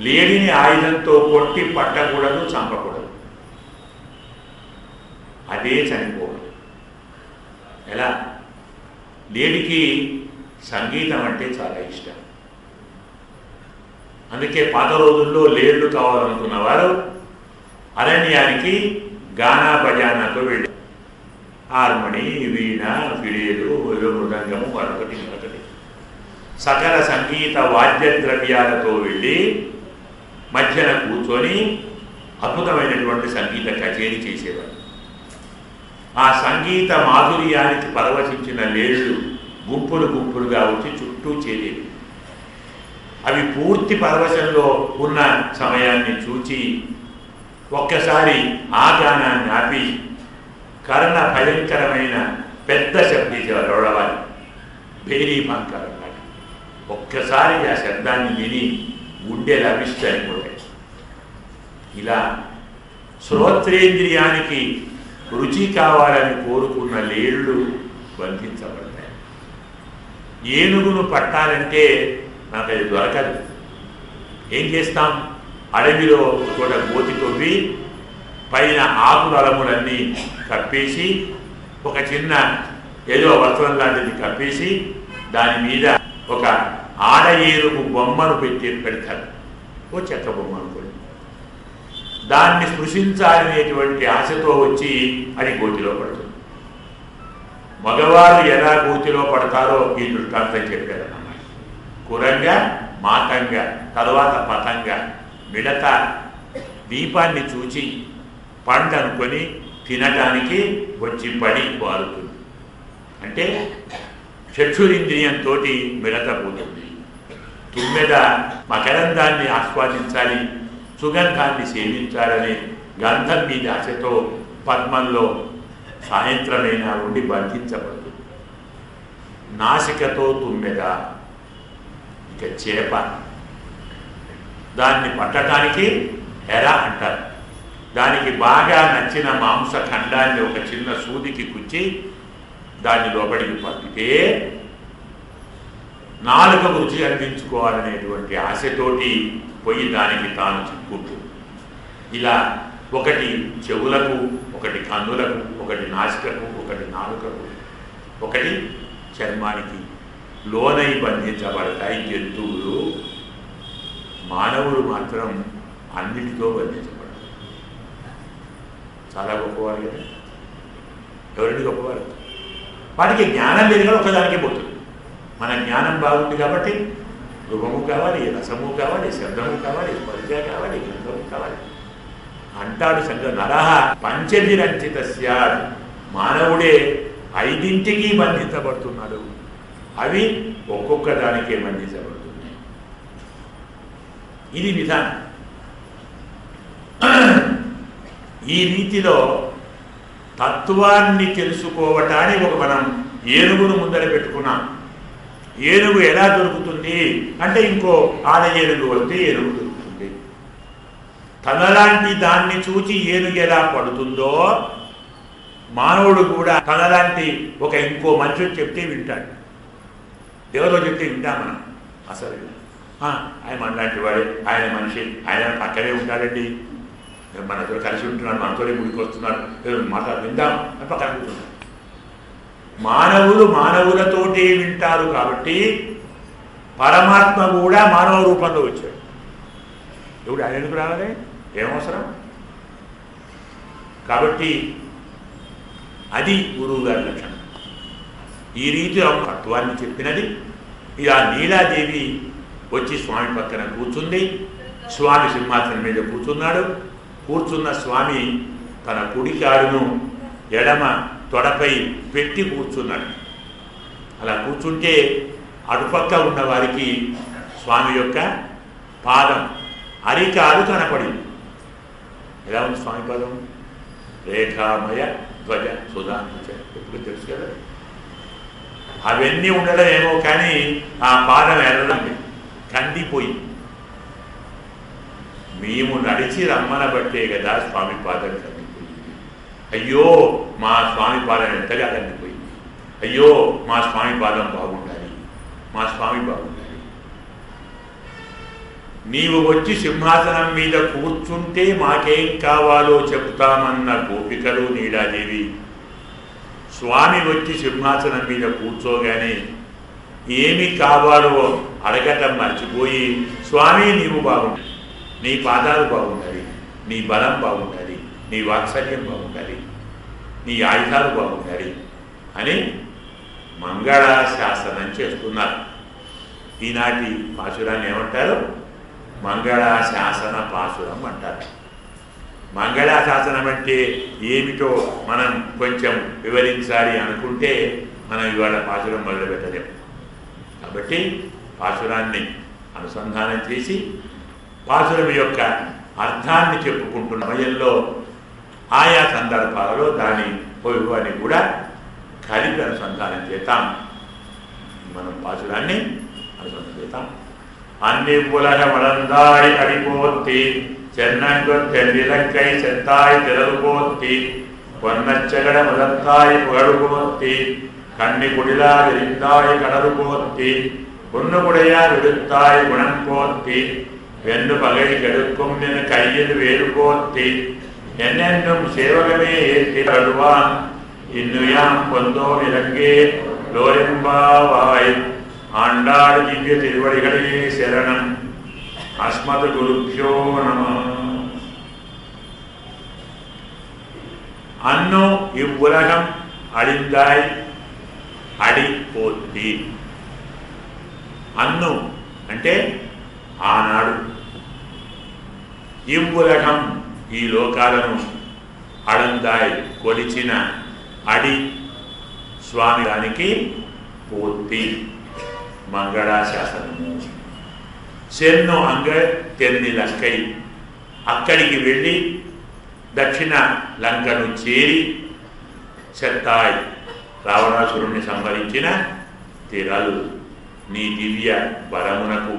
లేడిని ఆయుధంతో కొట్టి పట్టకూడదు, చంపకూడదు. అదే చనిపోవడం. ఎలా? లేడికి సంగీతం అంటే చాలా ఇష్టం. అందుకే పాత రోజుల్లో లేళ్లు కావాలనుకున్న వారు అరణ్యానికి గానా బజానాతో వెళ్ళి హార్మోని, వీణ, ఫిడేలు, మృదంగము, మరొకటి సకల సంగీత వాద్య ద్రవ్యాలతో వెళ్ళి మధ్యన కూర్చొని అద్భుతమైనటువంటి సంగీత కచేరీ చేసేవారు. ఆ సంగీత మాధుర్యానికి పరవశించిన లేళ్లు గుంపులు గుంపులుగా వచ్చి చుట్టూ చేరేవి. అవి పూర్తి పరవశంలో ఉన్న సమయాన్ని చూచి ఒక్కసారి ఆ గానాన్ని ఆపి కర్ణ భయంకరమైన పెద్ద శబ్దించేవారు, భేరీ బంకర్. ఒక్కసారి ఆ శబ్దాన్ని విని గుండెలు అవిష్టైపోతాయి. ఇలా శ్రోత్రేంద్రియానికి రుచి కావాలని కోరుకున్న లేళ్లు బంధించబడతాయి. ఏనుగును పట్టాలంటే నాకు అది దొరకదు. ఏం చేస్తాం? అడవిలో చోట గోతి తవ్వి పైన ఆకులములన్నీ కప్పేసి ఒక చిన్న ఏదో వస్త్రం లాంటిది కప్పేసి దాని మీద ఒక ఆడ ఏనుగు బొమ్మను పెడతారు, ఓ చెక్క బొమ్మ అనుకోండి. దాన్ని స్పృశించాలనేటువంటి ఆశతో వచ్చి అది గోతిలో పడుతుంది. మగవారు ఎలా గోతిలో పడతారో ఈ దృష్టాంతం చెప్పారన్నమాట. కురంగ, మాతంగ, తరువాత పతంగ, మిడత దీపాన్ని చూచి పండనుకొని తినటానికి వచ్చి పడి వారుతుంది. అంటే చక్షురింద్రియంతో మిడత పోతుంది. తుమ్మెద మకరందాన్ని ఆస్వాదించాలి, సుగంధాన్ని సేవించాలనే గంధం మీద ఆశతో పద్మంలో సాయంత్రమైనా ఉండి బంధించబడుతుంది. నాసికతో తుమ్మెద, ఇక చేప, దాన్ని పట్టడానికి ఎర అంటారు. దానికి బాగా నచ్చిన మాంస ఖండాన్ని ఒక చిన్న సూదికి కుచ్చి దాన్ని లోపలికి పంపితే నాలుకకు రుచి అందించుకోవాలనేటువంటి ఆశతోటి పోయి దానికి తాను చిక్కుంటుంది. ఇలా ఒకటి చెవులకు, ఒకటి కన్నులకు, ఒకటి నాసికకు, ఒకటి నాలుకకు, ఒకటి చర్మానికి లోనై బంధించబడతాయి జంతువులు. మానవులు మాత్రం అన్నిటితో బంధించబడతారు. చాలా గొప్పవారు కదా. ఎవరిని గొప్పవారు? వాటికి జ్ఞానం లేదు కదా, ఒకదానికే పోతుంది. మన జ్ఞానం బాగుంది కాబట్టి రూపము కావాలి, రసము కావాలి, శబ్దము కావాలి, స్పర్శ కావాలి, గంధము కావాలి అంటాడు శంకర. నరహ పంచవిరంచితస్య, మానవుడే 5ంటికి బంధించబడుతున్నాడు. అవి ఒక్కొక్క దానికే బంధించబడుతున్నాయి. ఇది విధానం. ఈ రీతిలో తత్వాన్ని తెలుసుకోవటానికి మనం ఏనుగును ముందర పెట్టుకున్నాం. ఏనుగు ఎలా దొరుకుతుంది అంటే ఇంకో ఆడ ఏనుగు వస్తే ఏనుగు దొరుకుతుంది. తనలాంటి దాన్ని చూచి ఏనుగు ఎలా పడుతుందో మానవుడు కూడా తనలాంటి ఒక ఇంకో మనిషి చెప్తే వింటాడు. ఎవరో చెప్తే వింటాం మనం. అసలు ఆయన మనలాంటి వాడే, ఆయన మనిషి, ఆయన పక్కనే ఉంటాడండి, మనతో కలిసి ఉంటున్నాడు, మనతోనే గుడికి వస్తున్నాడు, మాట్లాడు విందాం అని పక్కన కూర్చున్నాడు. మానవులు మానవులతోటే వింటారు కాబట్టి పరమాత్మ కూడా మానవ రూపంలో వచ్చాడు. ఎవడు ఆయన ఎందుకు రావాలి, ఏమవసరం? కాబట్టి అది గురువు గారి లక్షణం. ఈ రీతిలో తత్వాన్ని చెప్పినది. ఇక నీలాదేవి వచ్చి స్వామి పక్కన కూర్చుంది. స్వామి సింహాసనం మీద కూర్చున్నాడు. కూర్చున్న స్వామి తన కుడి కాడును ఎడమ తొడపై పెట్టి కూర్చున్నాడు. అలా కూర్చుంటే అటుపక్క ఉన్న వారికి స్వామి యొక్క పాదం అరికాలు కనపడింది. ఎలా ఉంది స్వామి పాదం? రేఖామయ ధ్వజ సుధాంశ, ఎప్పుడు తెలుసు కదా. అవన్నీ ఉండడం ఏమో కానీ ఆ పాదం ఎర్రదండి, కందిపోయింది. మేము నడిచి రమ్మన బట్టే కదా స్వామి పాదం కందిపోయింది. అయ్యో మా స్వామి పాదం ఎంతగా కందిపోయింది, అయ్యో మా స్వామి పాదం బాగుండాలి, మా స్వామి బాగుండాలి. నీవు వచ్చి సింహాసనం మీద కూర్చుంటే మాకేం కావాలో చెప్తామన్న గోపికలు నీలాదేవి స్వామి వచ్చి సింహాసనం మీద కూర్చోగానే ఏమి కావాలో అడగటం మర్చిపోయి, స్వామి నీవు బాగుండాలి, నీ పాదాలు బాగుండాలి, నీ బలం బాగుండాలి, నీ వాత్సల్యం బాగుండాలి, నీ ఆయుధాలు బాగుండాలి అని మంగళాశాసనం చేస్తున్నారు. ఈనాటి పాశురాన్ని ఏమంటారు? మంగళాశాసన పాశురం అంటారు. మంగళాశాసనం అంటే ఏమిటో మనం కొంచెం వివరించాలి అనుకుంటే మనం ఇవాళ పాశురం మొదలుపెట్టలేము. కాబట్టి పాశురాన్ని అనుసంధానం చేసి పాశురం యొక్క అర్థాన్ని చెప్పుకుంటున్న సమయంలో ఆయా సందర్భాలలో దాని ఉపయోగాన్ని కూడా కలిపి అనుసంధానం చేద్దాం. మనం పాశురాన్ని అనుసంధానం చేద్దాం. అన్ని ఉలగ వళந்தாய் அடிபோத்தி சென்னங்கொத்தெல்லிலக்கை செத்தாய் திரள்போத்தி பொன்னச்சகட முதத்தாய் புகழ்போத்தி கண்ணி குடிலா விரிந்தாய் கடறு போத்தி பொன்னுகுடையார் விடுத்தாய் குணம் போத்தி வெண்ணு பகை கெடுக்கும் என கையில் வேறு போத்தி என்னென்னும் சேவகமே ஏற்றி வருவான் இன்னுயாம் பொந்தோ இலங்கே லோரெம்பாவாய் ஆண்டாள் திவ்ய திருவடிகளே சரணம். அஸ்மத் குருப்யோ நம. అన్ను ఇవ్వులగం అడిందాయ్ అడిపోద్ది. అన్ను అంటే ఆనాడు, ఇవ్వులగం ఈ లోకాలను, అడందాయ్ కొలిచిన, అడి స్వామి దానికి పోతి మంగళాశాసనము. సెన్ను అంగ తెన్ని లంకై అక్కడికి వెళ్ళి దక్షిణ లంకను చేరి చెత్తాయ్ రావణాసురుణ్ణి సంహరించిన తిరలు నీ దివ్య బలమునకు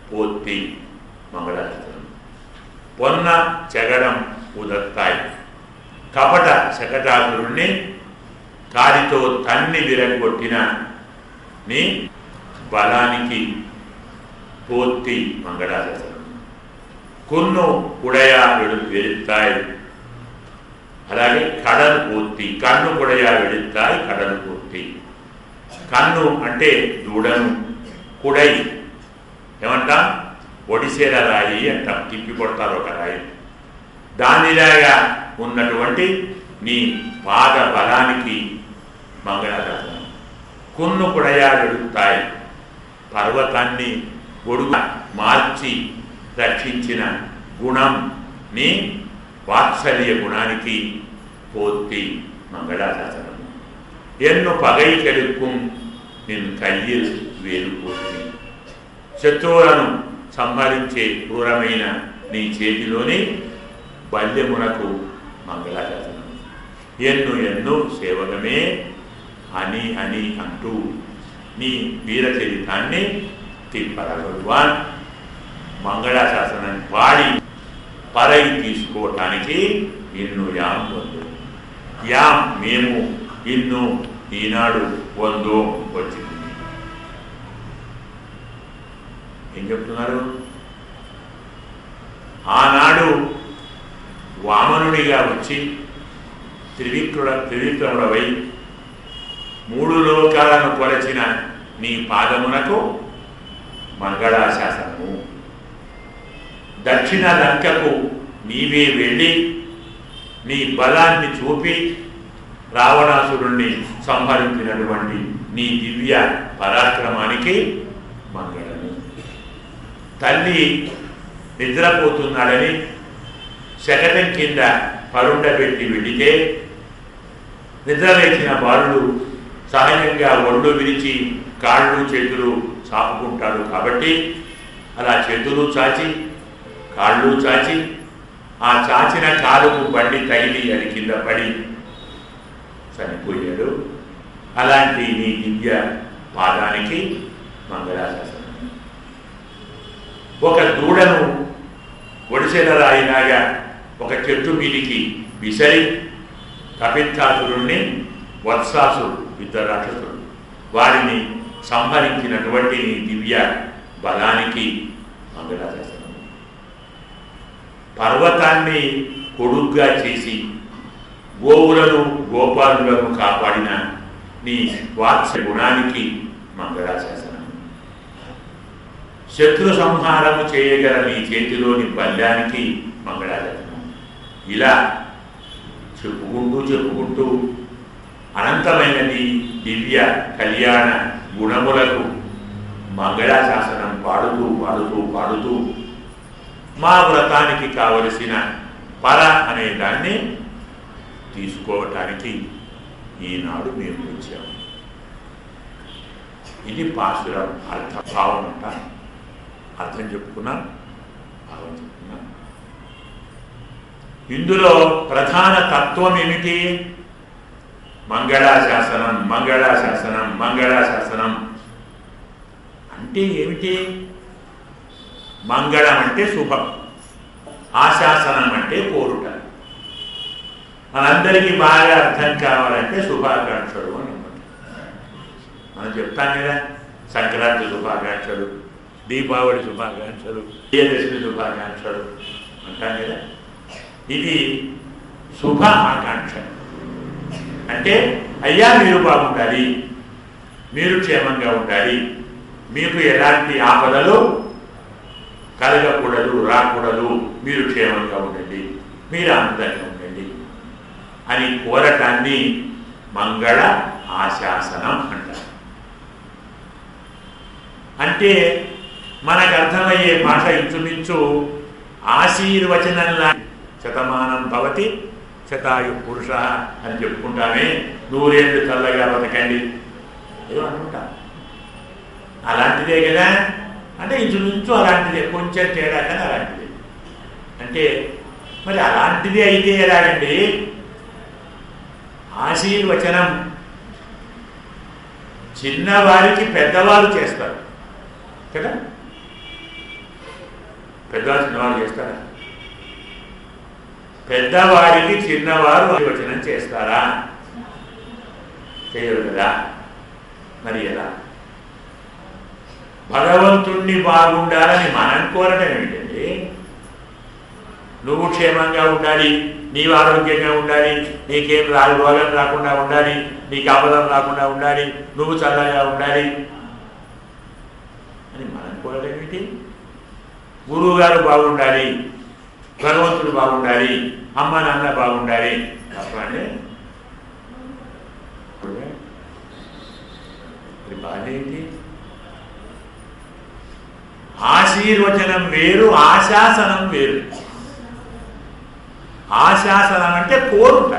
పోతి మంగళాశాసనం. పొన్న చెగడం ఉదత్తాయ్ కపట శకటాసురుణ్ణి కాలితో తన్ని విరగొట్టిన నీ బలానికి పోతి మంగళాశాసనం. కొన్ను ఉడయా వెళుతాయి, అలాగే కడలు పోతి, కన్ను ఉడయా వెళుతాయి, కడలు పోతి. కన్ను అంటే దూడను, కుడై ఏమంటాం? ఒడిసేల రాయి అంటాం, తిప్పి కొడతారు ఒక రాయి. దానిలాగా ఉన్నటువంటి నీ పాద బలానికి మంగళాశాసనం. కొన్ను కుడయా వెళుతాయి, పర్వతాన్ని గొడుగు మార్చి రక్షించిన గుణం నీ వాత్సల్య గుణానికి పోతి మంగళాశాసనం. ఎన్ను పగై కెడుక్కుం నిన్ను కయ్యిల్ వేలుపోతి. శత్రువులను సంహరించే క్రూరమైన నీ చేతిలోని బల్యమునకు మంగళాశాసనం. ఎన్ను ఎన్ను సేవకమే అని అని అంటూ నీ వీరచరితాన్ని తిప్పరగలువాన్ మంగళాశాసనాన్ని పాడి పరై తీసుకోవటానికి ఇన్ను యాం వందు. యాం మేము, ఇన్ను ఈనాడు వందో వచ్చింది. ఏం చెప్తున్నారు? ఆనాడు వామనుడిగా వచ్చి త్రివిక్రముడవై మూడు లోకాలను కొలచిన నీ పాదమునకు మంగళాశాసనము. దక్షిణ లంకకు నీవే వెళ్ళి నీ బలాన్ని చూపి రావణాసురుణ్ణి సంహరించినటువంటి నీ దివ్య పరాక్రమానికి మంగళము. తల్లి నిద్రపోతున్నాడని శకటం కింద పరుండబెట్టి వెళితే నిద్రలేచిన బాలుడు సహజంగా ఒళ్ళు విరిచి కాళ్ళు చేతులు చాపుకుంటాడు. కాబట్టి అలా చేతులు చాచి కాళ్ళు చాచి ఆ చాచిన కాలుకు బండి తగిలి అది కింద పడి చనిపోయాడు. అలాంటి నీ దివ్య పాదానికి మంగళాశాసనం. ఒక దూడను ఒడిసెల రాయిలాగా ఒక చెట్టు మీదికి విసరి కపిత్తాసురుణ్ణి వత్సాసుడు ఇద్దరు రాక్షసుడు వారిని సంహరించినటువంటి నీ దివ్య బలానికి మంగళాశాసనం. పర్వతాన్ని కొడుగ్గా చేసి గోవులను గోపాలులను కాపాడిన నీ వాత్సల్య గుణానికి మంగళాశాసనం. శత్రు సంహారము చేయగల నీ చేతిలోని బల్యానికి మంగళాశాసనం. ఇలా చెప్పుకుంటూ అనంతమైన నీ దివ్య కళ్యాణ గుణములకు మంగళాశాసనం పాడుతూ మా వ్రతానికి కావలసిన పర అనే దాన్ని తీసుకోవటానికి ఈనాడు మేము వచ్చాము. ఇది పాసురం అర్థభావం అంట. అర్థం చెప్పుకున్నాం, భావం చెప్పుకున్నాం. ఇందులో ప్రధాన తత్వం ఏమిటి? మంగళాశాసనం మంగళాశాసనం మంగళాశాసనం అంటే ఏమిటి? మంగళం అంటే శుభం, ఆశాసనం అంటే కోరుట. మనందరికీ బాగా అర్థం కావాలంటే శుభాకాంక్షలు అని మనం చెప్తాం కదా. సంక్రాంతి శుభాకాంక్షలు, దీపావళి శుభాకాంక్షలు, విజయదశమి శుభాకాంక్షలు అంటాం కదా. ఇది శుభ ఆకాంక్ష. అంటే అయ్యా మీరు బాగుండాలి, మీరు క్షేమంగా ఉండాలి, మీకు ఎలాంటి ఆపదలు కలగకూడదు, రాకూడదు, మీరు క్షేమంగా ఉండండి, మీరు ఆనందంగా ఉండండి అని కోరటాన్ని మంగళ ఆశాసనం అంటారు. అంటే మనకు అర్థమయ్యే భాష ఇంచుమించు ఆశీర్వచనంలా శతమానం భవతి శతాయు పురుష అని చెప్పుకుంటామే. 100 ఏళ్ళు చల్లగా బతకండి ఏదో అనుకుంటాం. అలాంటిదే కదా. అంటే ఇంచుమించు అలాంటిదే, కొంచెం తేడా కానీ అలాంటిదే. అంటే మరి అలాంటిది అయితే ఎలాగండి? ఆశీర్వచనం చిన్నవారికి పెద్దవారు చేస్తారు కదా. పెద్దవారు చిన్నవారు చేస్తారా? పెద్దవారికి చిన్నవారు ఆశీర్వచనం చేస్తారా? చేయరు కదా. మరి ఎలా? భగవంతుణ్ణి బాగుండాలని మనం కోరటం ఏమిటండి? నువ్వు క్షేమంగా ఉండాలి, నీవు ఆరోగ్యంగా ఉండాలి, నీకేం రోగం రాకుండా ఉండాలి, నీకు ఆపదం రాకుండా ఉండాలి, నువ్వు చల్లగా ఉండాలి అని మనం కోరటం ఏమిటి? గురువు గారు బాగుండాలి, భగవంతుడు బాగుండాలి, అమ్మ నాన్న బాగుండాలి తప్పండి. బాధ ఏంటి? ఆశీర్వచనం వేరు, ఆశాసనం వేరు. ఆశాసనం అంటే కోరుట,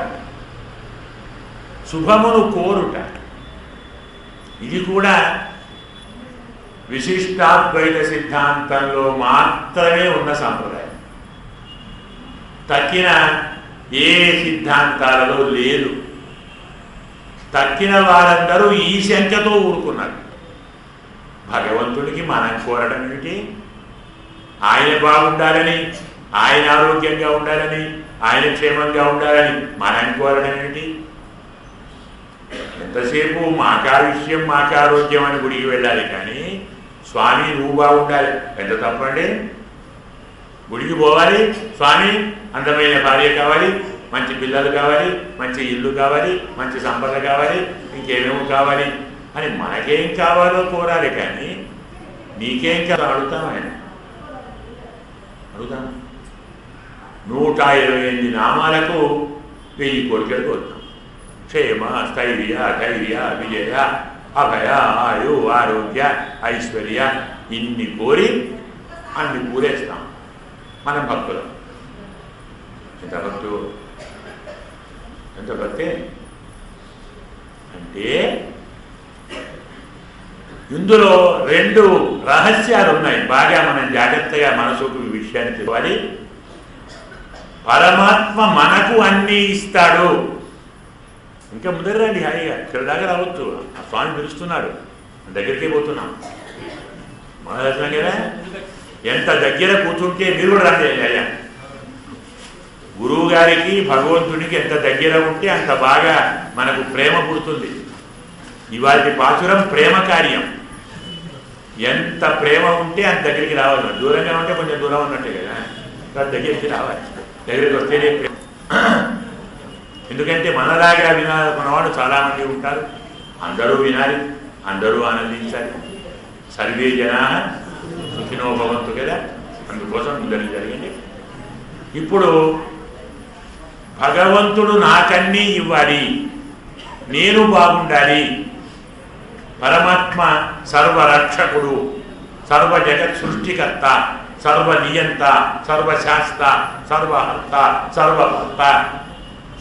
శుభమును కోరుట. ఇది కూడా విశిష్టాద్వైత సిద్ధాంతంలో మాత్రమే ఉన్న సంప్రదాయం. తక్కిన ఏ సిద్ధాంతాలలో లేదు. తక్కిన వారందరూ ఈ శంకతో ఊరుకున్నారు. భగవంతుడికి మనం కోరడం ఏమిటి? ఆయన బాగుండాలని, ఆయన ఆరోగ్యంగా ఉండాలని, ఆయన క్షేమంగా ఉండాలని మనం కోరడం ఏమిటి? ఎంతసేపు మాకావిష్యం మాకారోగ్యం అని గుడికి వెళ్ళాలి కానీ స్వామి నువ్వు బాగుండాలి ఎంత తప్పండి? గుడికి పోవాలి, స్వామి అందమైన భార్య కావాలి, మంచి పిల్లలు కావాలి, మంచి ఇల్లు కావాలి, మంచి సంపద కావాలి, ఇంకేమేమో కావాలి అని మనకేం కావాలో కోరాలి కానీ నీకేం కావాలో అడుగుతాం ఆయన. అడుగుదాం. 128 నామాలకు 1000 కోరికలు కోరుతాం. క్షేమ, స్థైర్య, ధైర్య, విజయ, అభయ, ఆయు, ఆరోగ్య, ఐశ్వర్య ఇన్ని కోరి అన్ని పూరేస్తాం. మనం భక్తులం. ఎంత భక్తు, ఎంత భక్తే అంటే ఇందులో 2 రహస్యాలు ఉన్నాయి. బాగా మనం జాగ్రత్తగా మనసుకు ఈ విషయాన్ని తెలియాలి. పరమాత్మ మనకు అన్నీ ఇస్తాడు. ఇంకా ముందర రండి, హాయిగా ఇక్కడ దాకా రావచ్చు. ఆ స్వామి పిలుస్తున్నాడు, దగ్గరికే పోతున్నాం. మన కదా ఎంత దగ్గర కూర్చుంటే మీరు కూడా రండి అయ్యా. గురువు గారికి భగవంతుడికి ఎంత దగ్గర ఉంటే అంత బాగా మనకు ప్రేమ పుడుతుంది. ఇవాళ పాచురం ప్రేమ కార్యం. ఎంత ప్రేమ ఉంటే అంత దగ్గరికి రావాలి. దూరంగా ఉంటే కొంచెం దూరం ఉన్నట్టే కదా, దగ్గరికి రావాలి. దగ్గరికి వస్తేనే ఎందుకంటే మనలాగా వినాలనుకున్నవాడు చాలామంది ఉంటారు. అందరూ వినాలి, అందరూ ఆనందించాలి. సర్వే జనా సుఖినో భవంతు కదా, అందుకోసం అందరికీ జరిగింది. ఇప్పుడు భగవంతుడు నాకన్నీ ఇవ్వాలి, నేను బాగుండాలి. పరమాత్మ సర్వరక్షకుడు, సర్వ జగత్ సృష్టికర్త, సర్వనియంత, సర్వశాస్త, సర్వహర్త, సర్వభర్త,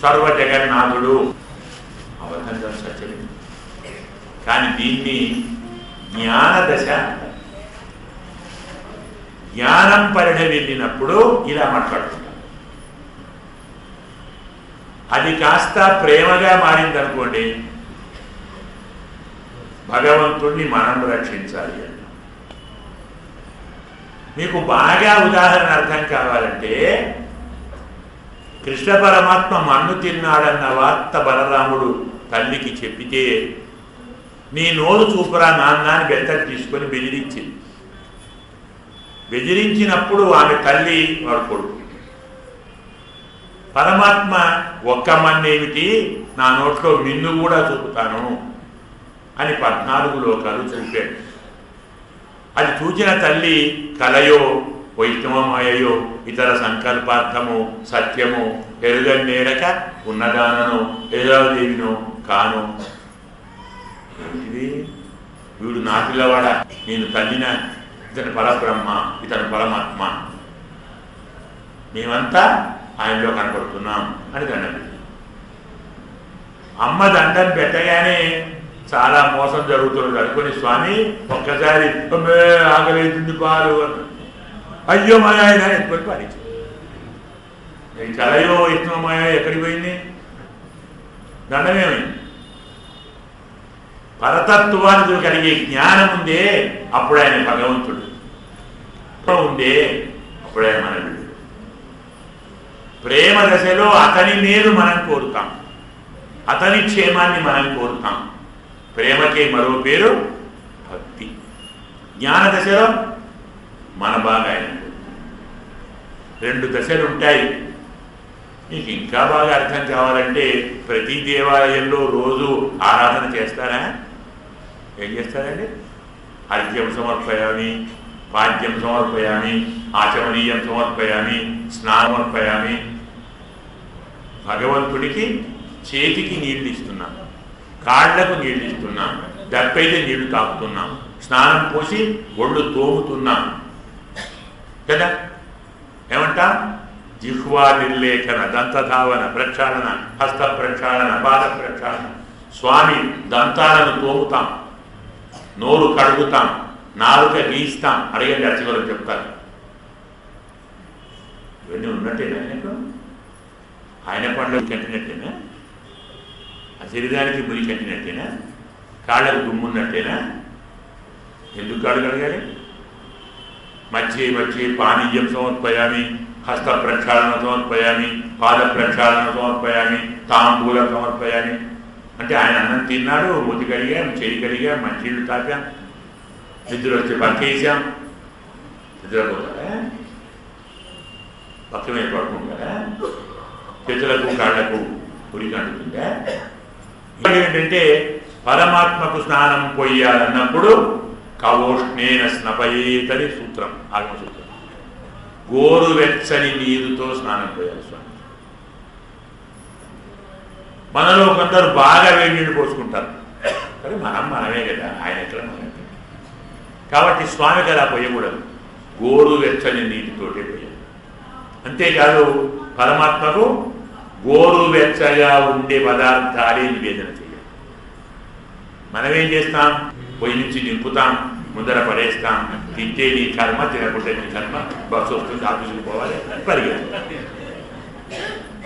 సర్వజగన్నాథుడు. అవధంగా సత్యమే. కానీ దీన్ని జ్ఞానదశ, జ్ఞానం పరిణ వెళ్ళినప్పుడు ఇలా మాట్లాడుతున్నారు. అది కాస్త ప్రేమగా మారిందనుకోండి, భగవంతుణ్ణి మనం రక్షించాలి అంట. మీకు బాగా ఉదాహరణ అర్థం కావాలంటే, కృష్ణ పరమాత్మ మన్ను తిన్నాడన్న వార్త బలరాముడు తల్లికి చెప్పితే, నీ నోరు చూపురా నాన్న అని బెత్తలు తీసుకొని బెదిరించింది. బెదిరించినప్పుడు ఆమె తల్లి వాడు కొడుకు. పరమాత్మ ఒక్క మన్నేమిటి, నా నోట్లో మిన్ను కూడా చూపుతాను అని 14 లోకాలు చూపాడు. అది చూచిన తల్లి కలయో వైష్ణవమయో ఇతర సంకల్పార్థము సత్యము ఎరుగన్నేరక ఉన్నదానను ఎదురదేవినో కాను. ఏంటిది, వీడు నా పిల్లవాడ, నేను తల్లిన, ఇతను పరబ్రహ్మ, ఇతను పరమాత్మ, మేమంతా ఆయనలో కనపడుతున్నాం అని దండం. అమ్మ దండం పెట్టగానే చాలా మోసం జరుగుతున్నది అనుకుని స్వామి ఒక్కసారి ఆగలేతుంది పాలు, అయ్యో మా ఆయన ఎత్తుకొని పాలించి కలయో ఇష్టమయ ఎక్కడికి పోయింది, దండమేమైంది. పరతత్వానికి కలిగే జ్ఞానం ఉందే అప్పుడు ఆయన భగవంతుడు, ఉందే అప్పుడు ఆయన మన బిడ్డ. ప్రేమ దశలో అతని మేలు మనం కోరుతాం, అతని క్షేమాన్ని మనం కోరుతాం. ప్రేమకే మరో పేరు భక్తి. జ్ఞాన దశలో మన బాగా ఆయన 2 దశలు ఉంటాయి. మీకు ఇంకా బాగా అర్థం కావాలంటే ప్రతి దేవాలయంలో రోజు ఆరాధన చేస్తారా? ఏం చేస్తారండి? అర్ఘ్యం సమర్పయామి, పాద్యం సమర్పయామి, ఆచమనీయం సమర్పయామి, స్నానం సమర్పయామి. భగవంతుడికి చేతికి నీళ్లు ఇస్తున్నాం, కాళ్లకు నీళ్లు ఇస్తున్నాం, దప్పైతే నీళ్లు తాపుతున్నాం, స్నానం పోసి ఒళ్ళు తోముతున్నాం కదా. ఏమంటా? జిహ్వా నిర్లేఖన, దంతధావన, ప్రక్షాళన, హస్త ప్రక్షాళన, పాద ప్రక్షాళన. స్వామి దంతాలను తోముతాం, నోరు కడుగుతాం, నాలుక గీస్తాం. అడగండి, అర్చకులు చెప్తారు. ఇవన్నీ ఉన్నట్టేనా ఆయనకు? ఆయన పండుగ కట్టినట్టేనా? ఆ శరీరానికి మురి కట్టినట్టేనా? కాళ్ళకు దుమ్మున్నట్టేనా? ఎందుకు కాళ్ళు కడగాలి? మధ్య మధ్య పానీయం సమర్పయామి, హస్త ప్రక్షాళన సమర్పయామి, పాద ప్రక్షాళన సమర్పయామి, తాంబూలం సమర్పయామి. అంటే ఆయన అన్నం తిన్నాడు, మూతి కడిగాం, చేయి కడిగాం, మంచిళ్ళు తాపాం, నిద్ర వచ్చి పక్కేసాం. నిద్రపోతారా? పక్క మీద పడుకుంటారా? చేతులకు కాళ్లకు ఉరికి అంటుతుందా? ఏంటంటే పరమాత్మకు స్నానం పోయాలన్నప్పుడు కవోష్ణేన స్నపయేతని సూత్రం, ఆగమ సూత్రం. గోరువెచ్చని నీరుతో స్నానం పోయాలి స్వామి. మనలో కొందరు బాగా వేడి నీళ్ళు పోసుకుంటారు, కానీ మనమే కదా, ఆయన ఎక్కడ మనం. కాబట్టి స్వామికి అలా పోయకూడదు, గోరువెచ్చని నీటితోటే పోయాలి. అంతేకాదు పరమాత్మకు గోరువెచ్చగా ఉండే పదార్థాలే నివేదన చేయాలి. మనమేం చేస్తాం, పొయ్యి నుంచి నింపుతాం, ముందర పడేస్తాం, తింటే నీ కర్మ, తినకుంటే నీ కర్మ, బస్సు వస్తుంది, ఆఫీసుకు పోవాలి, పరిగెత్తాలి.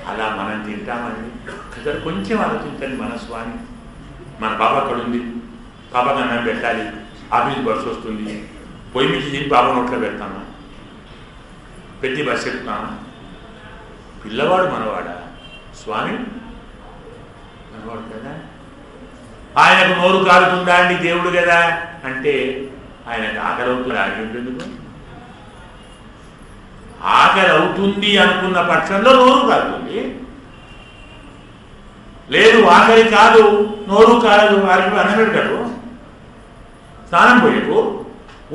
అలా మనం తింటామండి. అసలు కొంచెం ఆలోచించండి. మన స్వామి, మన పాప అక్కడ ఉంది, పాపకు అన్నం పెట్టాలి, ఆఫీస్ బస్సు వస్తుంది, పొయ్యి నుంచి తిని పాప నోట్లో పెడతామా, పెట్టి బస్సు ఎక్కుతామా? పిల్లవాడు మనవాడా? స్వామి మనవాడు కదా. ఆయనకు నోరు కారుతుందా అండి దేవుడు కదా అంటే ఆయనకు ఆకలి అవుతుంది. ఆగి ఉండేందుకు ఆకలి అవుతుంది అనుకున్న పక్షంలో నోరు కారుతుంది. లేదు ఆకలి కాదు, నోరు కాదు, వారికి అన్నం పెడతాడు, స్నానం పోయకు,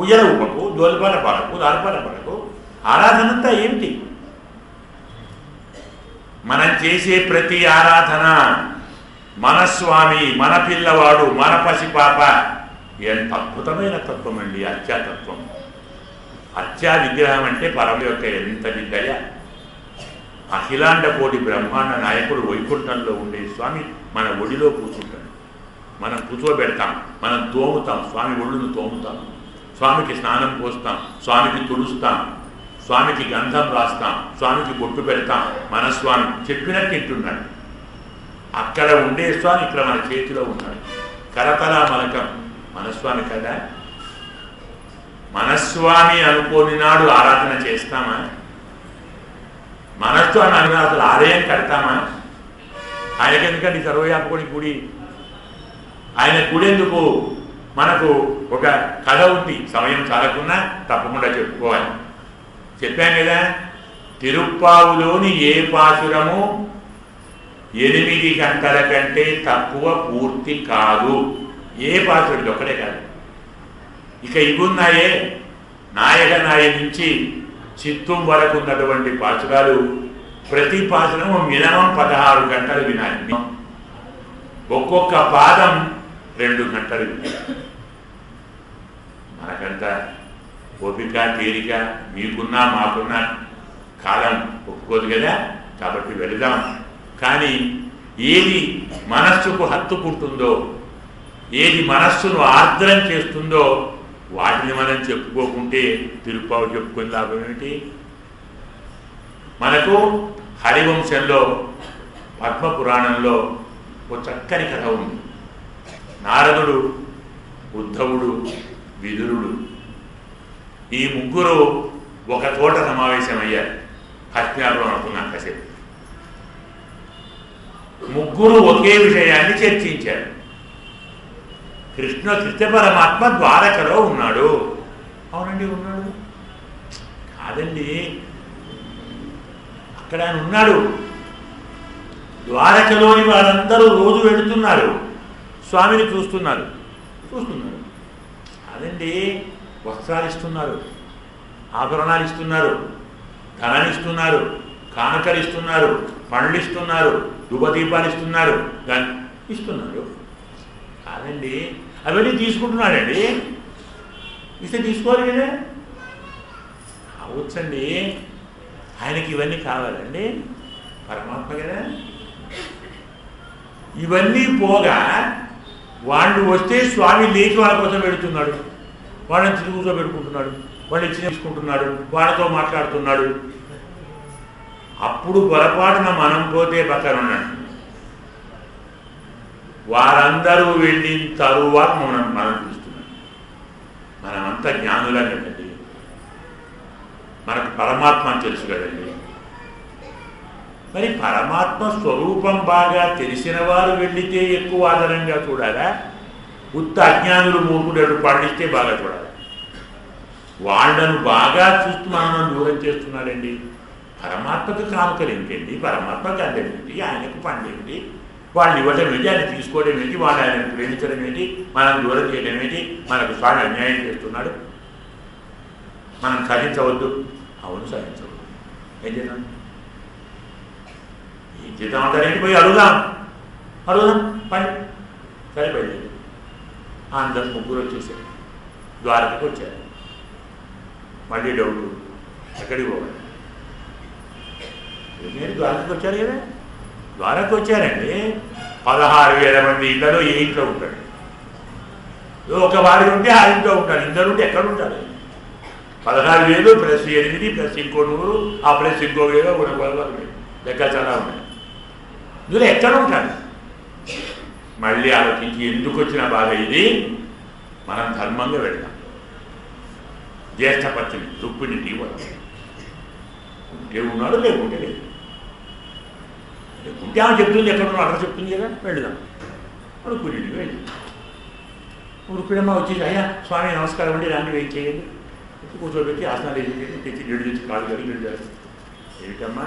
ఉయ్యల ఊపకు, జోలిపాల పడకు, దారిపాల పడకు. ఆరాధనంతా ఏమిటి? మనం చేసే ప్రతి ఆరాధన మన స్వామి, మన పిల్లవాడు, మన పసిపాప. ఎంత అద్భుతమైన తత్వం అండి అత్యాతత్వం. అత్యా విగ్రహం అంటే పరమ యొక్క ఎంతటి దయ. అఖిలాండ కోటి బ్రహ్మాండ నాయకుడు వైకుంఠంలో ఉండే స్వామి మన ఒడిలో కూర్చుంటాడు. మనం కూర్చోబెడతాం, మనం తోముతాం, స్వామి ఒళ్ళును తోముతాం, స్వామికి స్నానం పోస్తాం, స్వామికి తుడుస్తాం, స్వామికి గంధం రాస్తాం, స్వామికి బొట్టు పెడతాం. మన స్వామి చెప్పినట్టు తింటున్నాడు. అక్కడ ఉండే స్వామి ఇక్కడ మన చేతిలో ఉన్నాడు. కరతల మలకం మనస్వామి కదా. మనస్వామి అనుకోని నాడు ఆరాధన చేస్తామా? మనస్వామి అనుకున్న అసలు ఆలయం కడతామా? ఆయనకి ఎందుకంటే సర్వవ్యాపకుడి గుడి. ఆయన గుడి ఎందుకు? మనకు ఒక కథ ఉంది, సమయం చాలకున్నా తప్పకుండా చెప్పుకోవాలి. చెప్పాం కదా, తిరుప్పావులోని ఏ పాసురము 8 గంటల కంటే తక్కువ పూర్తి కాదు. ఏ పాసురుడు ఒక్కడే కాదు. ఇక ఇవున్నాయే, నాయకనాయ నుంచి చిత్తం వరకు ఉన్నటువంటి పాసురాలు, ప్రతి పాసురము మినిమం 16 గంటలు వినాలి. ఒక్కొక్క పాదం 2 గంటలు వినాలి. మనకంత ఓపిక తీరిక మీకున్నా మాకున్నా కాలం ఒప్పుకోదు కదా. కాబట్టి వెళదాం. కానీ ఏది మనస్సుకు హత్తుకుంటుందో, ఏది మనస్సును ఆర్ద్రం చేస్తుందో వాటిని మనం చెప్పుకోకుంటే తిరుప్పావు చెప్పుకుని లాభం ఏమిటి? మనకు హరివంశంలో పద్మపురాణంలో ఒక చక్కని కథ ఉంది. నారదుడు, ఉద్ధవుడు, విదురుడు ఈ ముగ్గురు ఒక చోట సమావేశమయ్యారు. హస్తినాపురం అనుకున్నాం కాసేపు. ముగ్గురు ఒకే విషయాన్ని చర్చించారు. కృష్ణ పరమాత్మ ద్వారకలో ఉన్నాడు. అవునండి, ఉన్నాడు. కాదండి, అక్కడ ఆయన ఉన్నాడు. ద్వారకలోని వారందరూ రోజు వెళుతున్నారు, స్వామిని చూస్తున్నారు. కాదండి, వస్త్రాలు ఇస్తున్నారు, ఆభరణాలు ఇస్తున్నారు, ధనాన్ని ఇస్తున్నారు, కానుకలు ఇస్తున్నారు, పండ్లు ఇస్తున్నారు, ధూపదీపాలు ఇస్తున్నారు, ఇస్తున్నారు. కాదండి, అవన్నీ తీసుకుంటున్నాడండి. ఇస్తే తీసుకోవాలి కదా. అవచ్చండి, ఆయనకి ఇవన్నీ కావాలండి, పరమాత్మ కదా. ఇవన్నీ పోగా వాళ్ళు వస్తే స్వామి లేచి వాళ్ళ కోసం పెడుతున్నాడు, వాళ్ళని తిరుగుతో పెట్టుకుంటున్నాడు, వాళ్ళు ఇచ్చి తీసుకుంటున్నాడు, వాళ్ళతో మాట్లాడుతున్నాడు. అప్పుడు పొరపాటున మనం పోతే పక్కన ఉన్నాడు. వారందరూ వెళ్ళిన తరువాత మనం చూస్తున్నాం. మనమంతా జ్ఞానులం కదండి, మనకు పరమాత్మ అని తెలుసు కదండి. మరి పరమాత్మ స్వరూపం బాగా తెలిసిన వారు వెళ్ళితే ఎక్కువ ఆదరంగా చూడాలా? ఉత్త అజ్ఞానులు మూర్ఖుడు పాటిస్తే బాగా చూడాలి. వాళ్ళను బాగా చూస్తూ మనం దూరం చేస్తున్నాడండి. పరమాత్మకు కానుకలు ఏమిటండి, పరమాత్మకు అదేమిటి, ఆయనకు పండేమిటి, వాళ్ళు ఇవ్వడం ఏంటి, ఆయన తీసుకోవడం ఏంటి, వాళ్ళు ఆయనను ప్రేమించడం ఏంటి, మనం దూరం చేయడం ఏంటి? మనకు స్వామి అన్యాయం చేస్తున్నాడు, మనం సహించవద్దు. అవును సహించవు. ఏం చేద్దాం అంటారేంటి? పోయి అడుగుదాం పని సరిపోయింది. అందరు ముగ్గురు వచ్చేసారు, ద్వారకకి వచ్చారు. మళ్ళీ డౌట్, ఎక్కడికి పోవాలి? మీరు ద్వారకకి వచ్చారు కదా, ద్వారకకి వచ్చారండి. 16,000 మంది ఇళ్ళలో ఏ ఇంట్లో ఉంటాడు? ఒక వారి ఉంటే ఆ ఇంట్లో ఉంటాడు, ఇద్దరు ఉంటే ఎక్కడ ఉంటారు? 16,000 ప్లస్ 8 ప్లస్ ఇంకో 100 ఆ ప్లస్ ఇంకో 1000 లెక్క చాలా ఉన్నాయి. ఇందులో ఎక్కడ ఉంటాడు? మళ్ళీ ఆలోచించి ఎందుకు వచ్చిన బాధ ఇది, మనం ధర్మంగా వెళ్తాం. జ్యేష్ఠ పత్ని రుక్మిణింటికి పోతాం. ఉంటే ఉన్నాడు, లేకుంటే లేదు. లేకుంటే ఆమె చెప్తుంది ఎక్కడ ఉన్నాడు అక్కడ చెప్తుంది కదా, వెళ్దాం. రుక్మిణింటికి వెళ్ళి రుక్మిణమ్మ వచ్చేసి, అయ్యా స్వామి నమస్కారం అండి, రాండి వెయిట్ చేయండి, కూర్చోబెట్టి ఆసనాలు వేసి తెచ్చి నీళ్ళు తెచ్చి కాలు కడిగి నీళ్ళు చేస్తారు. ఏమిటమ్మా